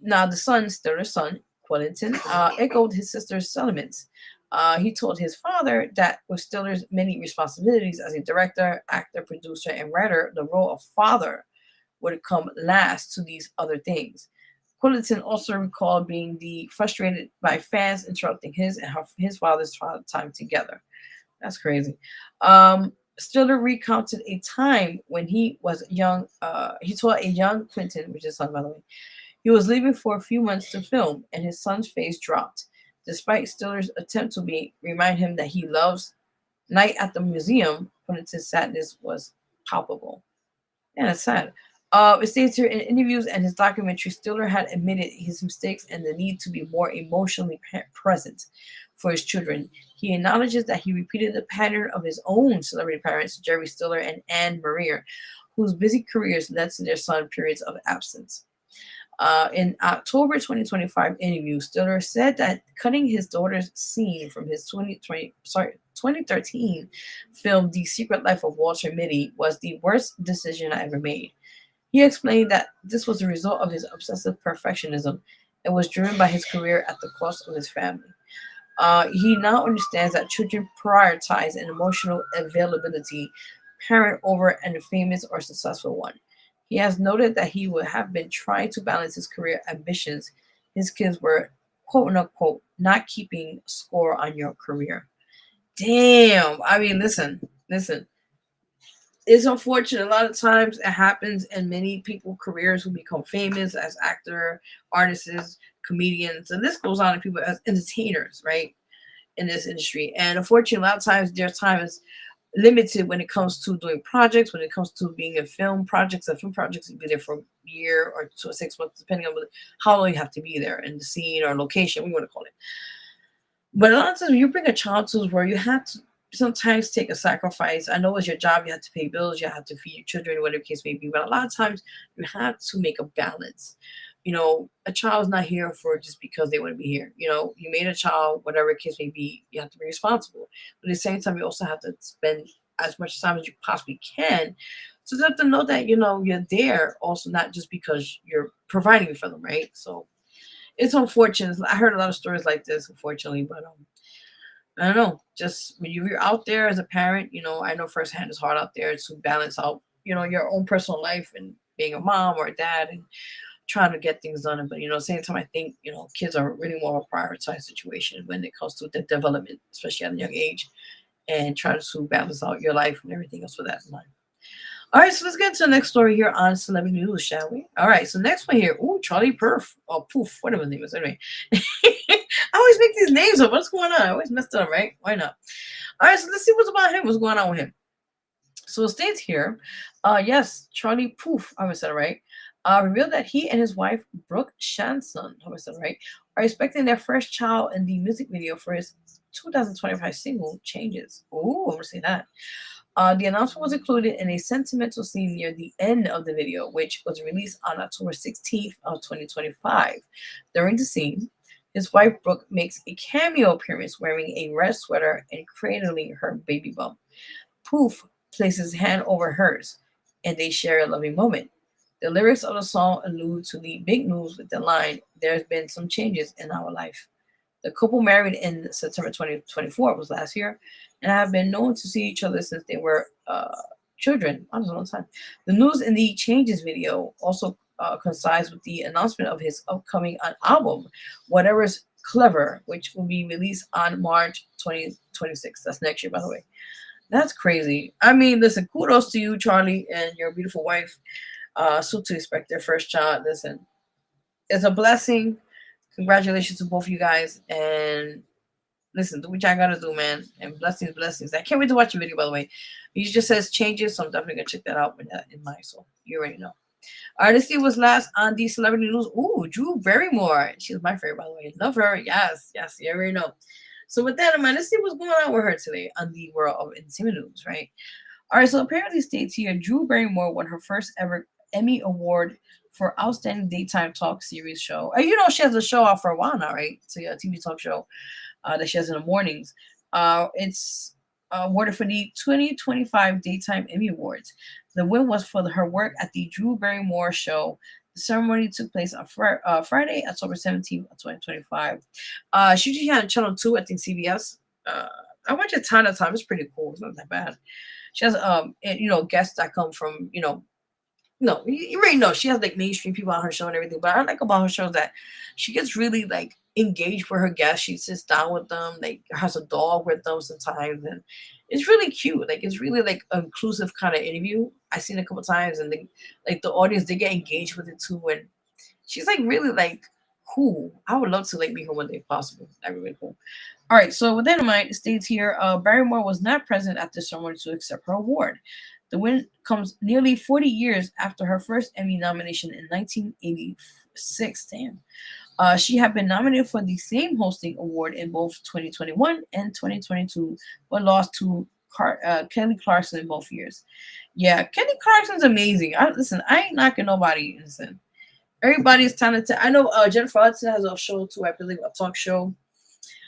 Now, the son, Stiller's son, Quilliton, echoed his sister's sentiments. He told his father that with Stiller's many responsibilities as a director, actor, producer, and writer, the role of father would come last to these other things. Quilliton also recalled being frustrated by fans interrupting his and his father's time together. That's crazy. Stiller recounted a time when he was young. He told a young Quentin, which is son, by the way, he was leaving for a few months to film, and his son's face dropped. Despite Stiller's attempt to remind him that he loves night at the museum, Quentin's sadness was palpable. Yeah, that's sad. It states here in interviews and his documentary, Stiller had admitted his mistakes and the need to be more emotionally present for his children. He acknowledges that he repeated the pattern of his own celebrity parents, Jerry Stiller and Anne Marie, whose busy careers led to their son periods of absence. In October 2025 interview, Stiller said that cutting his daughter's scene from his 2013 film, The Secret Life of Walter Mitty, was the worst decision I ever made. He explained that this was the result of his obsessive perfectionism and was driven by his career at the cost of his family. He now understands that children prioritize an emotional availability parent over a famous or successful one. He has noted that he would have been trying to balance his career ambitions. His kids were, quote unquote, not keeping score on your career. Damn. I mean, listen. It's unfortunate. A lot of times it happens in many people's careers who become famous as actor, artists, comedians, and this goes on in people as entertainers, right, in this industry. And unfortunately, a lot of times their time is limited when it comes to doing projects, when it comes to being in film projects. And film projects, you be there for a year or 2 or 6 months, depending on how long you have to be there in the scene or location, we want to call it. But a lot of times when you bring a child to where you have to sometimes take a sacrifice. I know it's your job, you have to pay bills, you have to feed your children, whatever the case may be, but a lot of times you have to make a balance. A child's not here for just because they want to be here. You made a child, whatever the case may be, you have to be responsible. But at the same time, you also have to spend as much time as you possibly can to let them know that, you're there also, not just because you're providing for them, right? So it's unfortunate. I heard a lot of stories like this, unfortunately, but I don't know. Just when you're out there as a parent, I know firsthand it's hard out there to balance out, your own personal life and being a mom or a dad and trying to get things done. But, at the same time, I think, kids are really more of a prioritized situation when it comes to the development, especially at a young age, and trying to balance out your life and everything else with that in mind. All right, so let's get to the next story here on Celebrity News, shall we? All right, so next one here. Ooh, Charlie Puth, or Poof, whatever his name is. Anyway, I always make these names up. What's going on? I always messed up, right? Why not? All right, so let's see what's about him. What's going on with him? So it states here, yes, Charlie Puth, I said it right, revealed that he and his wife, Brooke Shanson, I said it right, are expecting their first child in the music video for his 2025 single, Changes. Ooh, I'm going to say that. The announcement was included in a sentimental scene near the end of the video, which was released on October 16th of 2025. During the scene, his wife Brooke makes a cameo appearance wearing a red sweater and cradling her baby bump. Puth places his hand over hers, and they share a loving moment. The lyrics of the song allude to the big news with the line, "There's been some changes in our life." The couple married in September 2024, it was last year, and have been known to see each other since they were children. That was a long time. The news in the Changes video also coincides with the announcement of his upcoming album, Whatever's Clever, which will be released on March 2026. That's next year, by the way. That's crazy. I mean, listen, kudos to you, Charlie, and your beautiful wife. Soon to expect their first child. Listen, it's a blessing. Congratulations to both of you guys. And listen, do what y'all gotta do, man. And blessings, blessings. I can't wait to watch the video, by the way. He just says changes, so I'm definitely gonna check that out in my soul. You already know. All right, let's see what's last on the celebrity news. Ooh, Drew Barrymore. She's my favorite, by the way. Love her. Yes, you already know. So with that in mind, let's see what's going on with her today on the world of entertainment news, right? All right, so apparently states here, Drew Barrymore won her first ever Emmy Award for Outstanding Daytime Talk Series show. You know, she has a show out for a while now, right? It's a TV talk show that she has in the mornings. It's awarded for the 2025 Daytime Emmy Awards. The win was for her work at the Drew Barrymore Show. The ceremony took place on Friday, October 17th, 2025. She usually had Channel 2, I think CBS. I watch it time to time. It's pretty cool. It's not that bad. She has, guests that come from, you already know she has like mainstream people on her show and everything. But I like about her show that she gets really like engaged with her guests. She sits down with them, like has a dog with them sometimes, and it's really cute. Like it's really like an inclusive kind of interview. I've seen it a couple times, and the audience, they get engaged with it too. And she's like really like cool. I would love to like meet her one day if possible. That'd be really cool. All right, so with that in mind, it states here, Barrymore was not present at the ceremony to accept her award. The win comes nearly 40 years after her first Emmy nomination in 1986. Damn. She had been nominated for the same hosting award in both 2021 and 2022, but lost to Kelly Clarkson in both years. Yeah, Kelly Clarkson's amazing. I ain't knocking nobody. Listen, everybody's talented. I know Jennifer Hudson has a show too, I believe, a talk show.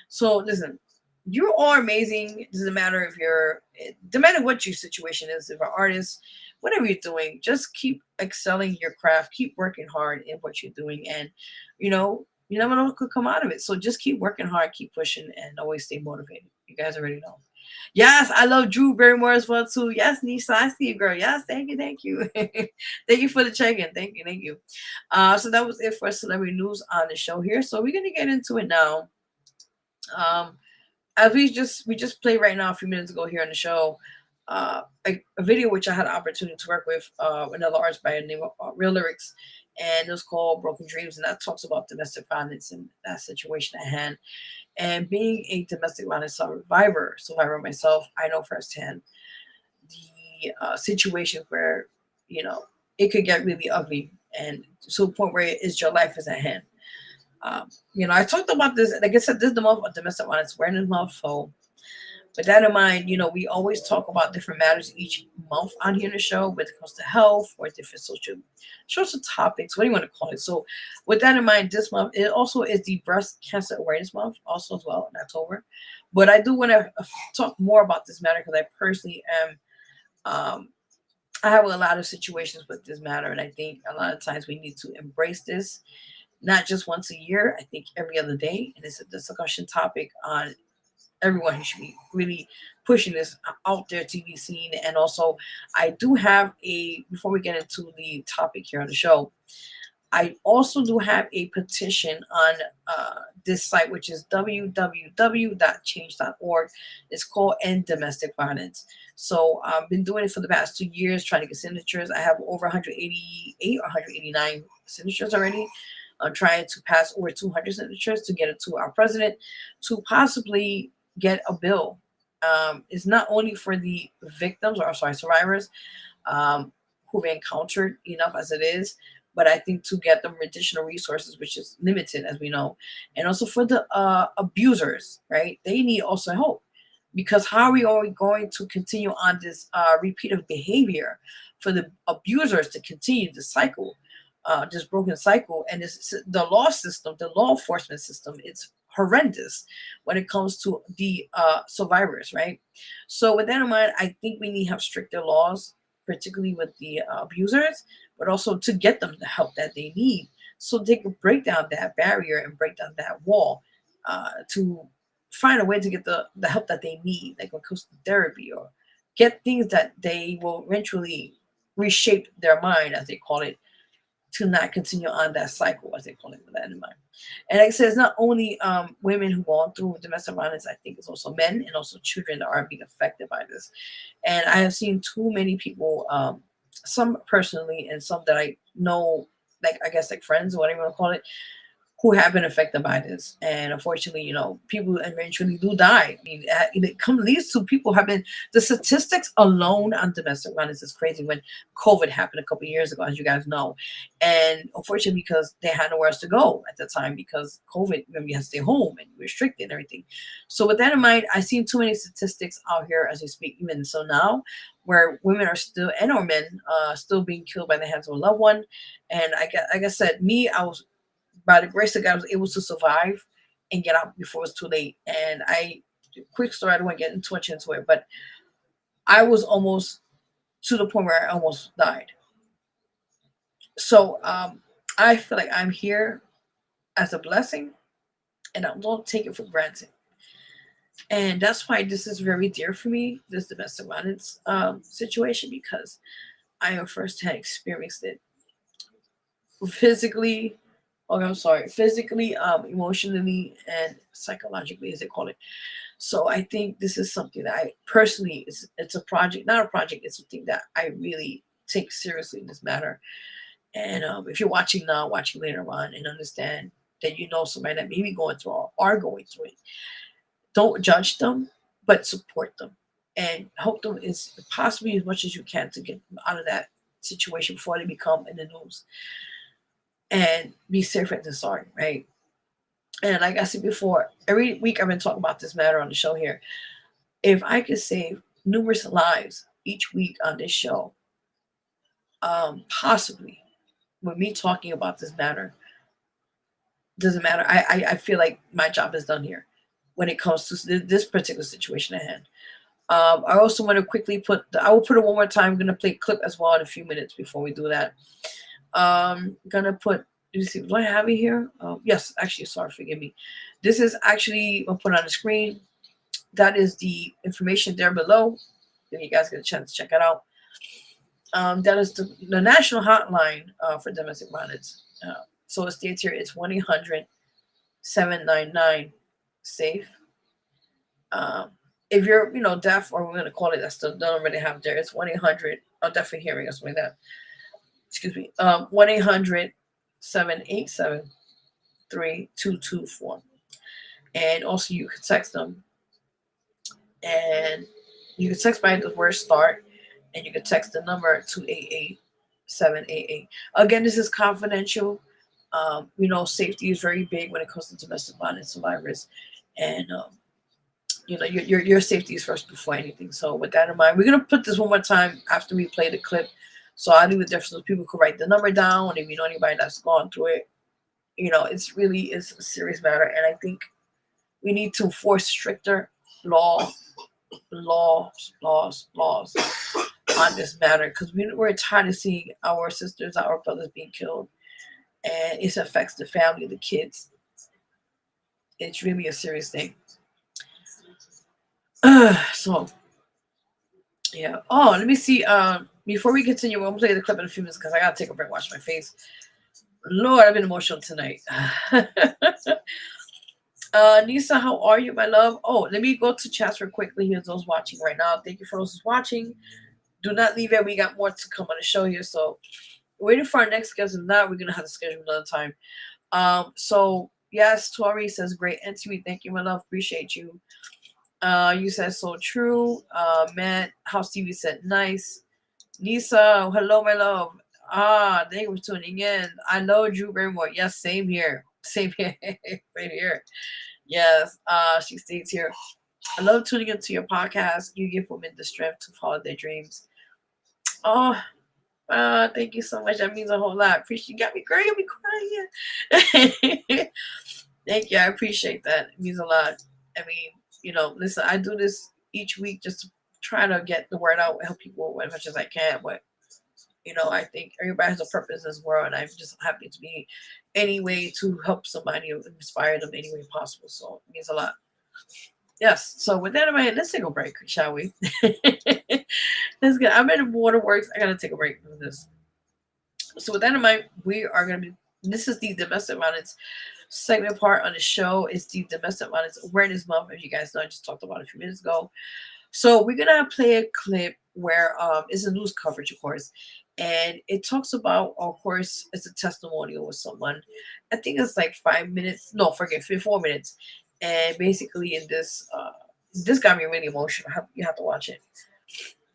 So listen, you are amazing. It doesn't matter no matter what your situation is, if you're an artist, whatever you're doing, just keep excelling your craft, keep working hard in what you're doing, and you never know what could come out of it. So just keep working hard, keep pushing, and always stay motivated. You guys already know. Yes, I love Drew Barrymore as well too. Yes, Nisha, I see you, girl. Yes, thank you. Thank you for the check-in. Thank you. So that was it for celebrity news on the show here. So we're gonna get into it now. As we just played right now a few minutes ago here on the show, a video which I had an opportunity to work with another artist by the name of Real Lyrics, and it was called Broken Dreams, and that talks about domestic violence and that situation at hand. And being a domestic violence survivor myself, I know firsthand the situations where it could get really ugly, and to a point where your life is at hand. I talked about this, like I said, this is the month of domestic violence awareness month. So with that in mind, we always talk about different matters each month on here in the show when it comes to health or different social topics, what do you want to call it. So with that in mind, this month, it also is the breast cancer awareness month also as well in October. But I do want to talk more about this matter because I personally am, I have a lot of situations with this matter. And I think a lot of times we need to embrace this. Not just once a year, I think every other day. And it's a discussion topic on everyone who should be really pushing this out there to be seen. And also, I do have before we get into the topic here on the show, I also do have a petition on this site, which is www.change.org. It's called End Domestic Violence. So I've been doing it for the past 2 years, trying to get signatures. I have over 188 or 189 signatures already. I'm trying to pass over 200 signatures to get it to our president to possibly get a bill. It's not only for the victims, survivors who've encountered enough as it is, but I think to get them additional resources, which is limited, as we know, and also for the abusers, right? They need also help, because how are we going to continue on this repeated behavior for the abusers to continue the cycle? This broken cycle, and the law system, the law enforcement system, it's horrendous when it comes to the survivors, right? So with that in mind, I think we need to have stricter laws, particularly with the abusers, but also to get them the help that they need, so they can break down that barrier and break down that wall to find a way to get the help that they need, like when it comes to therapy, or get things that they will eventually reshape their mind, as they call it, to not continue on that cycle, as they call it, with that in mind. And like I said, it's not only women who go through domestic violence. I think it's also men and also children that are being affected by this. And I have seen too many people, some personally and some that I know, like I guess like friends or whatever you want to call it, who have been affected by this. And unfortunately, people eventually do die. I mean, it leads to people have been, the statistics alone on domestic violence is crazy. When COVID happened a couple of years ago, as you guys know, and unfortunately, because they had nowhere else to go at the time, because COVID, you had to stay home and restricted and everything. So with that in mind, I've seen too many statistics out here as we speak, even so now, where women are still, and or men, still being killed by the hands of a loved one. And like I said, I was, by the grace of God, I was able to survive and get out before it was too late. And quick story, I don't want to get too much into it, but I was almost to the point where I almost died. So I feel like I'm here as a blessing, and I don't take it for granted. And that's why this is very dear for me, this domestic violence situation, because I have firsthand experienced it physically, emotionally, and psychologically, as they call it. So I think this is something that I personally, it's a project, not a project, it's something that I really take seriously in this matter. And if you're watching now, watching later on, and understand that somebody that may be going through or are going through it, don't judge them, but support them and help them as possibly as much as you can to get them out of that situation before they become in the news. And be safer than sorry, right? And like I said before, every week I've been talking about this matter on the show here. If I could save numerous lives each week on this show, possibly, with me talking about this matter, doesn't matter. I feel like my job is done here when it comes to this particular situation at hand. I also want to quickly I will put it one more time. I'm going to play a clip as well in a few minutes before we do that. Gonna put, you see, do I have it here? Yes, actually, sorry, forgive me. This is actually, I'll put on the screen. That is the information there below. If you guys get a chance to check it out. That is the national hotline for domestic violence. So it states here, it's 1-800-799-SAFE. If you're, deaf, or we're going to call it, that's don't already have there, it's 1-800, deaf and hearing or something like that. Excuse me, 1-800-787-3224. And also you can text them. And you can text by the word START, and you can text the number 288-788. Again, this is confidential. Safety is very big when it comes to domestic violence survivors. And, your safety is first before anything. So with that in mind, we're going to put this one more time after we play the clip. So I'll do the difference so people could write the number down. If you know anybody that's gone through it, it's a serious matter. And I think we need to enforce stricter laws on this matter, because we're tired of seeing our sisters, our brothers being killed, and it affects the family, the kids. It's really a serious thing. So, yeah. Oh, let me see. Before we continue, we'll play the clip in a few minutes because I gotta take a break, wash my face. Lord, I've been emotional tonight. Nisa, how are you, my love? Oh, let me go to chats real quickly. Here's those watching right now. Thank you for those watching. Do not leave it. We got more to come on the show here. So waiting for our next guest. If not, we're gonna have to schedule another time. So yes, Tori says great interview. Thank you, my love. Appreciate you. You said so true. Matt, House TV said nice. Nisa, hello, my love. Thank you for tuning in. I know Drew Barrymore. Yes, same here. Same here. Same here. Yes. She states here, I love tuning into your podcast. You give women the strength to follow their dreams. Oh, thank you so much. That means a whole lot. Appreciate you. Got me crying. Got me crying. Thank you. I appreciate that. It means a lot. I mean, listen, I do this each week just to try to get the word out and help people as much as I can. But, I think everybody has a purpose in this world, and I'm just happy to be any way to help somebody or inspire them any way possible. So it means a lot. Yes. So with that in mind, let's take a break, shall we? Let's get. I'm in the waterworks. I gotta take a break from this. So with that in mind, we are going to be, this is the domestic violence segment part on the show. It's the Domestic Violence Awareness Month. If you guys know, I just talked about it a few minutes ago. So we're going to play a clip where it's a news coverage, of course. And it talks about, of course, it's a testimonial with someone. I think it's like 5 minutes. No, forget 4 minutes. And basically in this, this got me really emotional. You have to watch it.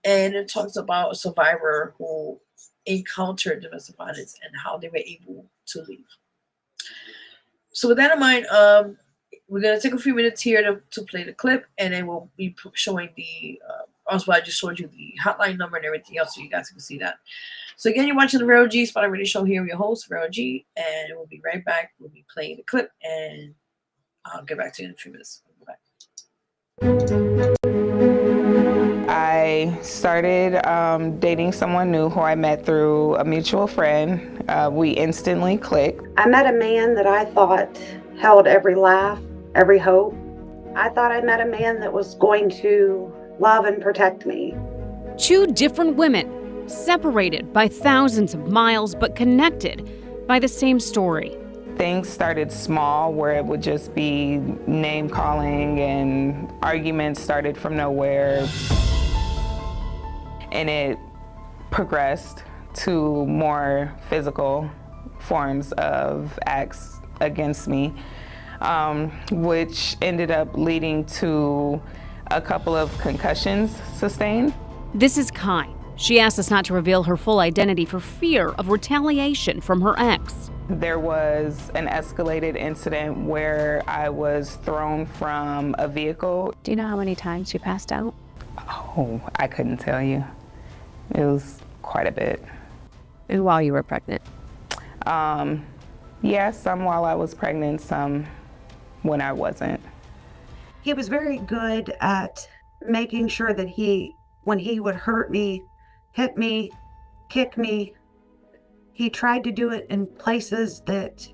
And it talks about a survivor who encountered domestic violence and how they were able to leave. So with that in mind, we're going to take a few minutes here to play the clip, and then we'll be showing the, also I just showed you the hotline number and everything else so you guys can see that. So again, you're watching the Vero G Spotlight Radio Show here with your host, Vero G, and we'll be right back. We'll be playing the clip, and I'll get back to you in a few minutes. I started dating someone new who I met through a mutual friend. We instantly clicked. I met a man that I thought held every laugh, every hope. I thought I met a man that was going to love and protect me. Two different women, separated by thousands of miles, but connected by the same story. Things started small, where it would just be name calling, and arguments started from nowhere. And it progressed to more physical forms of acts against me, which ended up leading to a couple of concussions sustained. This is Kai. She asked us not to reveal her full identity for fear of retaliation from her ex. There was an escalated incident where I was thrown from a vehicle. Do you know how many times you passed out? Oh, I couldn't tell you. It was quite a bit. And while you were pregnant? Yeah, some while I was pregnant, some when I wasn't. He was very good at making sure that when he would hurt me, hit me, kick me, he tried to do it in places that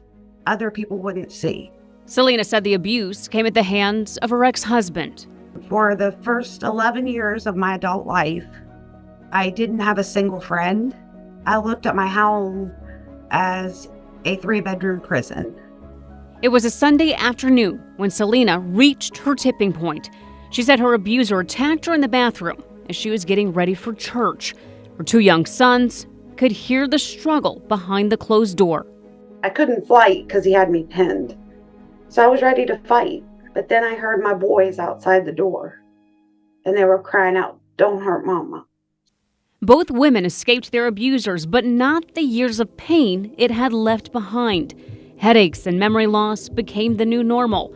other people wouldn't see. Selena said the abuse came at the hands of her ex-husband. For the first 11 years of my adult life, I didn't have a single friend. I looked at my home as a 3-bedroom prison. It was a Sunday afternoon when Selena reached her tipping point. She said her abuser attacked her in the bathroom as she was getting ready for church. Her 2 young sons could hear the struggle behind the closed door. I couldn't fight because he had me pinned. So I was ready to fight. But then I heard my boys outside the door. And they were crying out, "Don't hurt Mama." Both women escaped their abusers, but not the years of pain it had left behind. Headaches and memory loss became the new normal.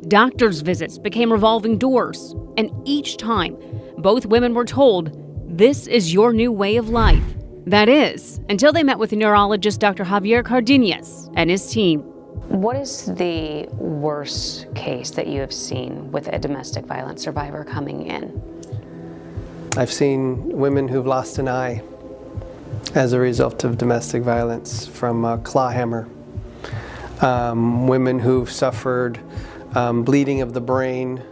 Doctor's visits became revolving doors. And each time, both women were told, this is your new way of life. That is, until they met with neurologist Dr. Javier Cardenas and his team. What is the worst case that you have seen with a domestic violence survivor coming in? I've seen women who've lost an eye as a result of domestic violence from a claw hammer. Women who've suffered bleeding of the brain,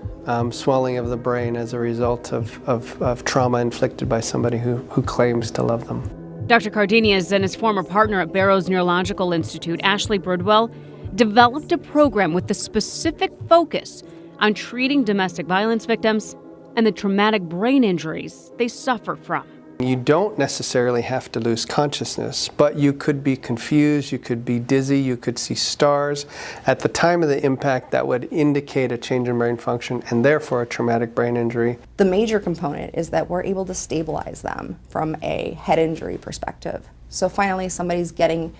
swelling of the brain as a result of trauma inflicted by somebody who claims to love them. Dr. Cardenas and his former partner at Barrow's Neurological Institute, Ashley Bridwell, developed a program with the specific focus on treating domestic violence victims and the traumatic brain injuries they suffer from. You don't necessarily have to lose consciousness, but you could be confused, you could be dizzy, you could see stars. At the time of the impact, that would indicate a change in brain function and therefore a traumatic brain injury. The major component is that we're able to stabilize them from a head injury perspective. So finally somebody's getting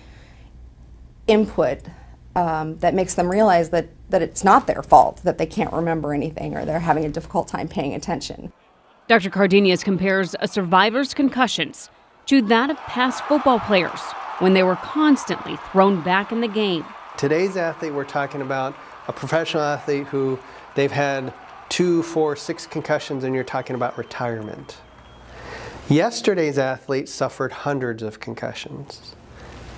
input that makes them realize that it's not their fault, that they can't remember anything or they're having a difficult time paying attention. Dr. Cardenas compares a survivor's concussions to that of past football players when they were constantly thrown back in the game. Today's athlete, we're talking about a professional athlete who they've had 2, 4, 6 concussions, and you're talking about retirement. Yesterday's athlete suffered hundreds of concussions.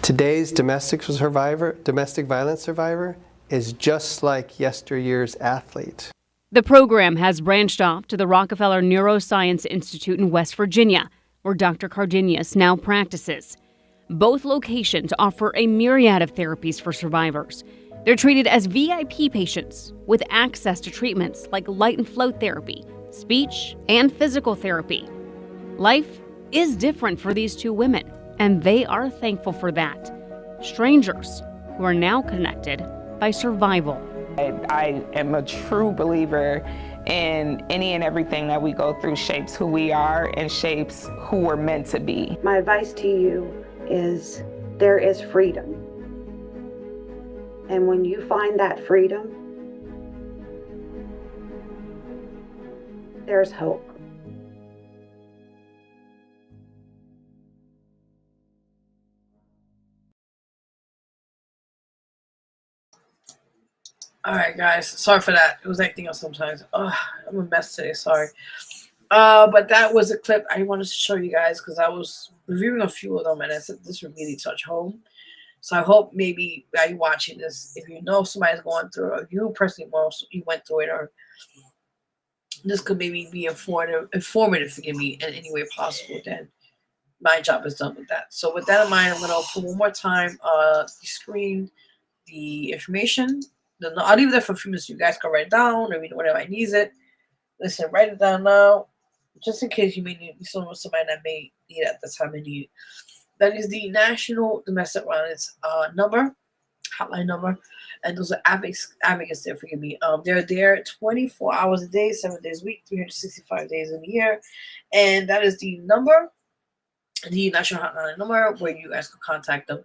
Today's domestic violence survivor is just like yesteryear's athlete. The program has branched off to the Rockefeller Neuroscience Institute in West Virginia, where Dr. Cardenas now practices. Both locations offer a myriad of therapies for survivors. They're treated as VIP patients with access to treatments like light and float therapy, speech, and physical therapy. Life is different for these two women, and they are thankful for that. Strangers who are now connected by survival. I am a true believer in any and everything that we go through shapes who we are and shapes who we're meant to be. My advice to you is there is freedom. And when you find that freedom, there's hope. All right, guys. Sorry for that. It was acting up sometimes. Oh, I'm a mess today. Sorry. But that was a clip I wanted to show you guys because I was reviewing a few of them and I said this would really touch home. So I hope maybe while you're watching this, if you know somebody's going through it, or you personally you went through it, or this could maybe be informative, forgive me, in any way possible, then my job is done with that. So with that in mind, I'm going to put one more time the screen, the information. I'll leave that for a few minutes so you guys can write it down or read whatever needs it. Listen, write it down now, just in case you may need somebody that may need at the time of need. That is the National Domestic Violence hotline number, and those are advocates there. Forgive me. They're there 24 hours a day, 7 days a week, 365 days in a year, and that is the number, the National Hotline number, where you guys can contact them,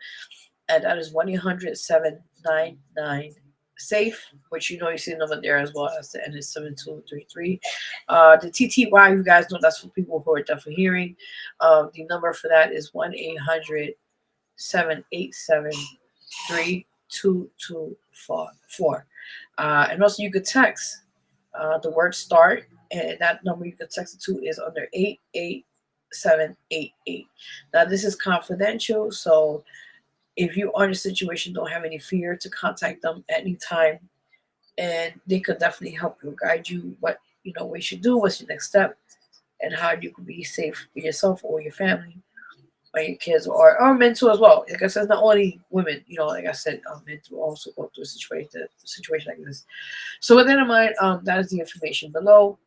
and that is 1-800-799-SAFE, which you see the number there as well as the end is 7233. The TTY, you guys know that's for people who are deaf of hearing. The number for that is 1-800-787-3224. And also you could text the word START, and that number you could text it to is under 88788. Now this is confidential, so if you are in a situation, don't have any fear to contact them at any time, and they could definitely help you, guide you what you should do, what's your next step, and how you can be safe for yourself or your family or your kids or men too as well. Like I said, not only women, like I said, men too also go through a situation like this. So with that in mind, that is the information below.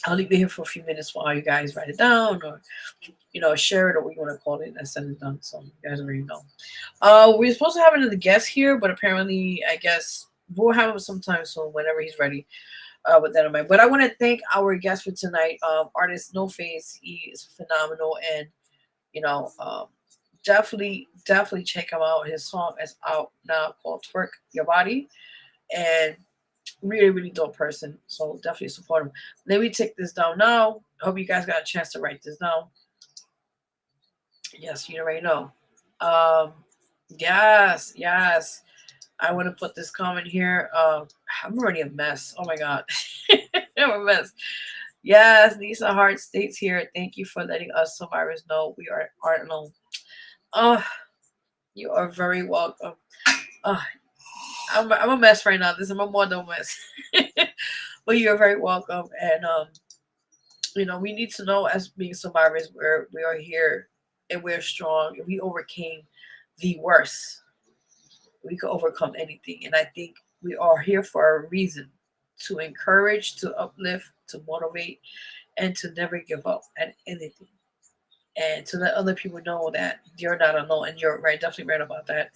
I'll leave it here for a few minutes while you guys write it down or share it or what you want to call it and send it done. So you guys already know. We're supposed to have another guest here, but apparently I guess we'll have him sometime soon whenever he's ready. With that in mind. But I want to thank our guest for tonight, artist NOFACE. He is phenomenal, and definitely check him out. His song is out now called Twerk Your Body, and really dope person. So definitely support him. Let me take this down now. I hope you guys got a chance to write this down. Yes, you already know. Yes. I want to put this comment here. I'm already a mess. Oh my God. I'm a mess. Yes, Lisa Hart states here, thank you for letting us survivors know we aren't alone. You are very welcome. I'm a mess right now. I'm more than a mess. But you're very welcome. And we need to know, as being survivors, we are here and we're strong and we overcame the worst. We could overcome anything. And I think we are here for a reason, to encourage, to uplift, to motivate, and to never give up at anything. And to let other people know that you're not alone. And you're definitely right about that.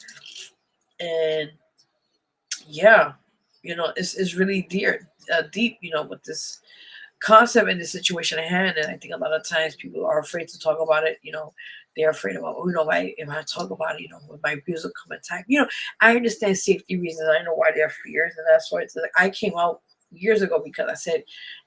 And yeah, it's really deep, with this concept and the situation at hand. And I think a lot of times people are afraid to talk about it. They're afraid about, if I talk about it, my abuse will come attack. I understand safety reasons. I know why there are fears, and that's why I came out years ago because I said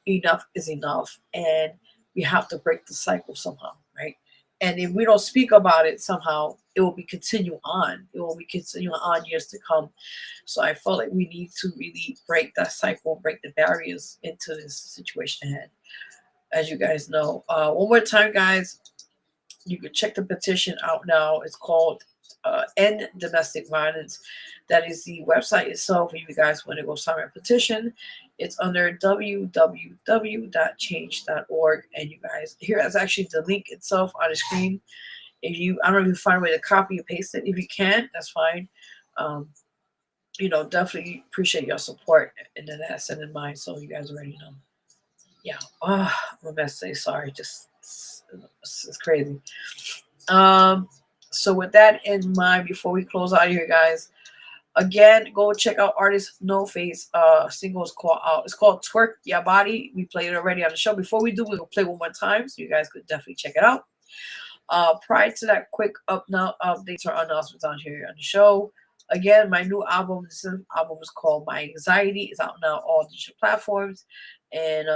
enough is enough, and we have to break the cycle somehow, right? And if we don't speak about it somehow, it will be continue on. It will be continuing on years to come. So I felt like we need to really break that cycle, break the barriers into this situation ahead. As you guys know, one more time, guys, you can check the petition out now. It's called End Domestic Violence. That is the website itself. If you guys want to go sign a petition, it's under www.change.org. And you guys, here is actually the link itself on the screen. If you, I don't know if you find a way to copy and paste it. If you can, that's fine. You know, definitely appreciate your support, and then I send in mine, so you guys already know. Yeah, I'm gonna say sorry. Just it's crazy. So with that in mind, before we close out here, guys, again, go check out Artist NOFACE single is called out. It's called Twerk Your Body. We played it already on the show. Before we do, we'll play one more time, so you guys could definitely check it out. Prior to that, quick updates or announcements on here on the show. Again, my new album, this album is called My Anxiety. It's out now on all digital platforms. And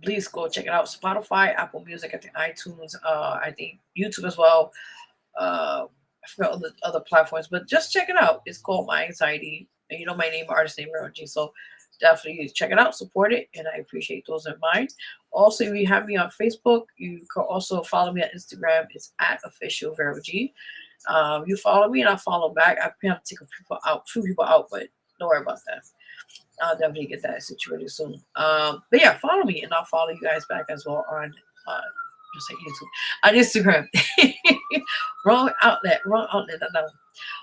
please go check it out. Spotify, Apple Music, I think iTunes, I think YouTube as well. I forgot other platforms, but just check it out. It's called My Anxiety. And you know my name, artist name, Vero G. So definitely check it out, support it, and I appreciate those in mind. Also, if you have me on Facebook, you can also follow me on Instagram. It's @official Vero G. You follow me and I'll follow back. I have to take a few people out, but don't worry about that. I'll definitely get that situated soon. But yeah, follow me and I'll follow you guys back as well on just like YouTube, on Instagram. wrong outlet. No.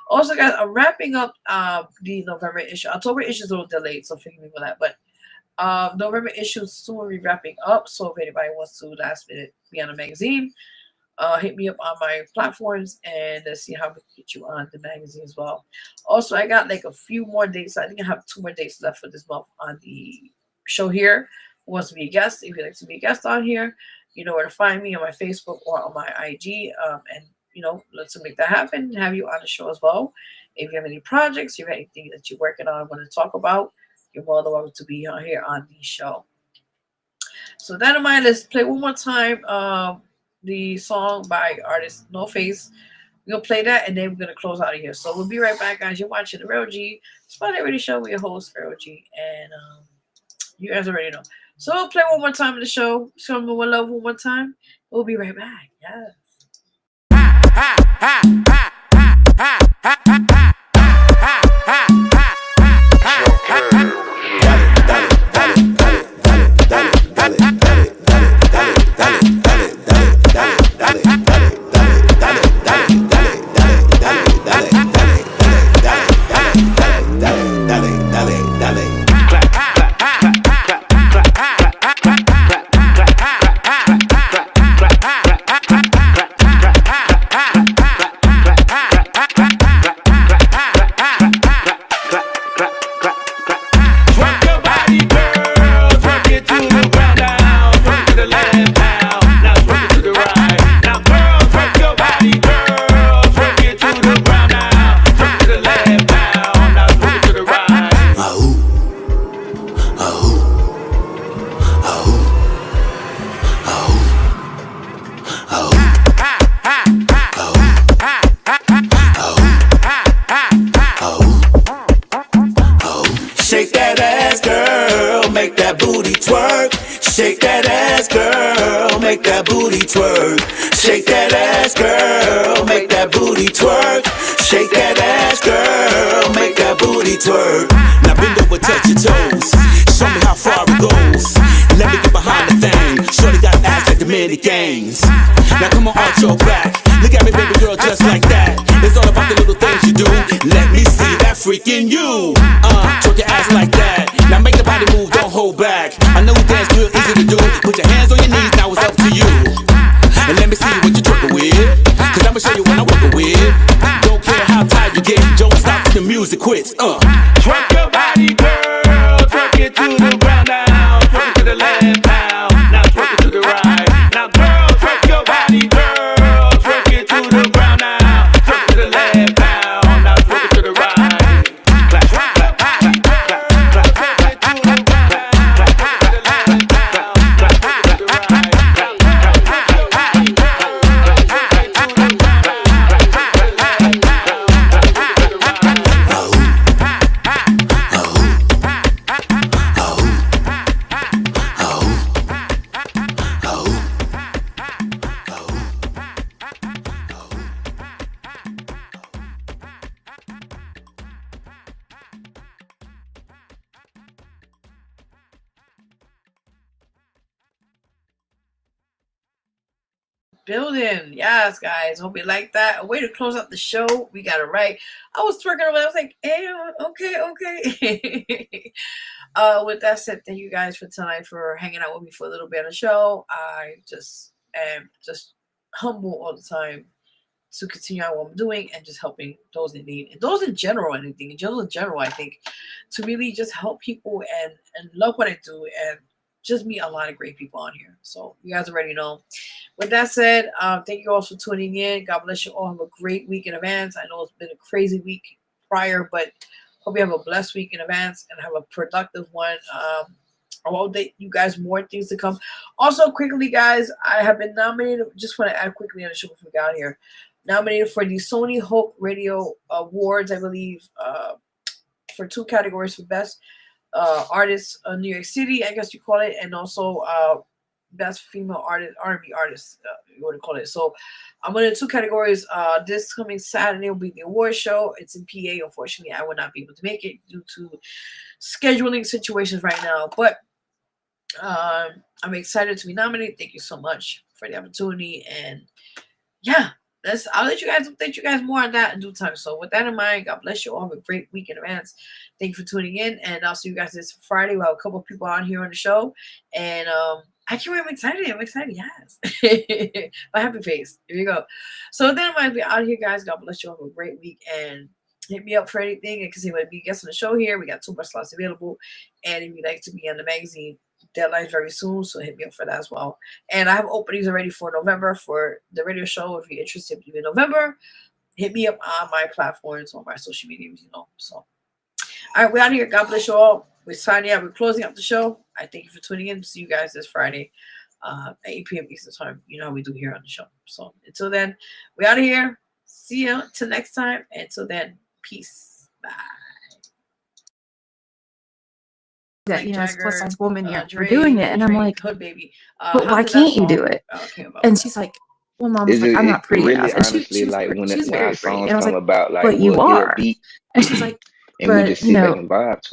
Also, guys, I'm wrapping up the November issue. October issue is a little delayed, so forgive me for that. But November issue soon will be wrapping up. So if anybody wants to last minute be on the magazine, hit me up on my platforms and let's see how we can get you on the magazine as well. Also, I got like a few more dates. I think I have 2 more dates left for this month on the show here. Who wants to be a guest? If you'd like to be a guest on here, you know where to find me on my Facebook or on my IG. And you know, let's make that happen and have you on the show as well. If you have any projects, you have anything that you're working on, want to talk about, you're more than welcome to be on here on the show. So that in mind, let's play one more time the song by Artist NOFACE. We're going to play that, and then we're going to close out of here. So we'll be right back, guys. You're watching the Vero G Spotlight Radio Show with your host, Vero G. And you guys already know. So we'll play one more time in the show. Show me one love one more time. We'll be right back. Yes. Now come on, arch your back. Look at me, baby girl, just like that. It's all about the little things you do. Let me see that freaking you. Twerk your ass like that. Now make the body move, don't hold back. I know dance real easy to do. Put your hands on your knees, now it's up to you. And let me see what you're twerking with. Cause I'ma show you what I'm working with. Don't care how tired you get, don't stop till the music quits. Twerk your body, girl. Twerk it to the ground now. Twerk it to the left now. Now twerk it to the right. Now girl, twerk your body, girl. Twerk it to the ground now. Twerk it to the left now. Now twerk it to the right. Clap, clap, clap, clap, clap, clap, clap, clap, clap, clap, building. Yes, guys. Hope you like that. A way to close out the show. We got it right. I was twerking over there. I was like, hey, okay. With that said, thank you guys for tonight for hanging out with me for a little bit on the show. I just am just humble all the time to continue on what I'm doing and just helping those in need and those in general, I think, to really just help people and love what I do and just meet a lot of great people on here. So you guys already know. With that said, thank you all for tuning in. God bless you all. Have a great week in advance. I know it's been a crazy week prior, but hope you have a blessed week in advance and have a productive one. I will update you guys more things to come. Also, quickly, guys, I have been nominated. Just want to add quickly on the show before we get out here. Nominated for the Sony Hope Radio Awards, I believe, for 2 categories for Best Artist New York City, I guess you call it, and also Best Female Artist, R&B Artist, you want to call it. So I'm in 2 categories. This coming Saturday will be the award show. It's in PA. Unfortunately, I will not be able to make it due to scheduling situations right now, but I'm excited to be nominated. Thank you so much for the opportunity, and yeah. I'll let you guys update you guys more on that in due time. So with that in mind, God bless you all. Have a great week in advance. Thank you for tuning in, and I'll see you guys this Friday. We'll have a couple of people on here on the show, and I can't wait. I'm excited. Yes, my happy face. Here you go. So then I might be out here, guys. God bless you all. Have a great week, and hit me up for anything. I can see what be guests on the show here. We got 2 more slots available, and if you'd like to be on the magazine. Deadlines very soon, so hit me up for that as well. And I have openings already for November for the radio show. If you're interested in November, hit me up on my platforms, on my social medias, So, all right, we're out here. God bless you all. We're signing out. We're closing up the show. I thank you for tuning in. See you guys this Friday at 8 p.m. Eastern Time. You know how we do here on the show. So, until then, we're out of here. See you till next time. Until then, peace. Bye. That as plus size woman, you're doing it, and I'm like, Hood baby. but why can't you do it? And she's like, well, Mom's like, I'm not pretty enough. And she was very pretty, and I was like, but you are. And she's like, but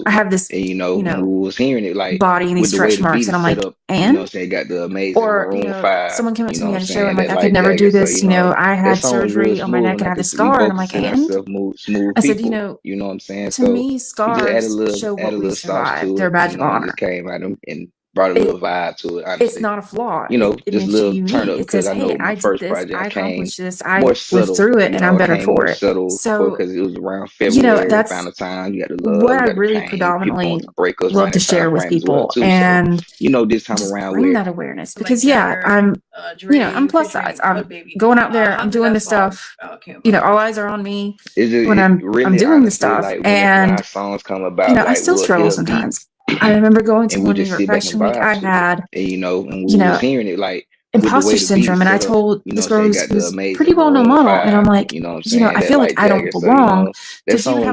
I have this, and when we was hearing it, like body and these stretch marks, and I'm like, and got the amazing Maroon 5. Someone came up to me on the show, and like, I could never do this. I had surgery on my neck, and I have a scar, and I'm like, and I said, you know what I'm saying? To me, scars show what we survived. They're a badge of honor. Came out and brought a little vibe to it. Honestly. It's not a flaw. Just a little turn up because I know my first project I accomplished this. I more lived subtle, through it, and I'm better for it. So because it was around February, that's final time. You got the love, what I really predominantly love to share with people, and this time around, bring that awareness because I'm plus size. I'm going out there. I'm doing this stuff. All eyes are on me when I'm doing the stuff, and songs come about. I still struggle sometimes. I remember going to one of your fashion week I had, and we was hearing it like imposter syndrome, and I told this girl who's pretty well known model, and I'm like, I feel like I don't belong because you have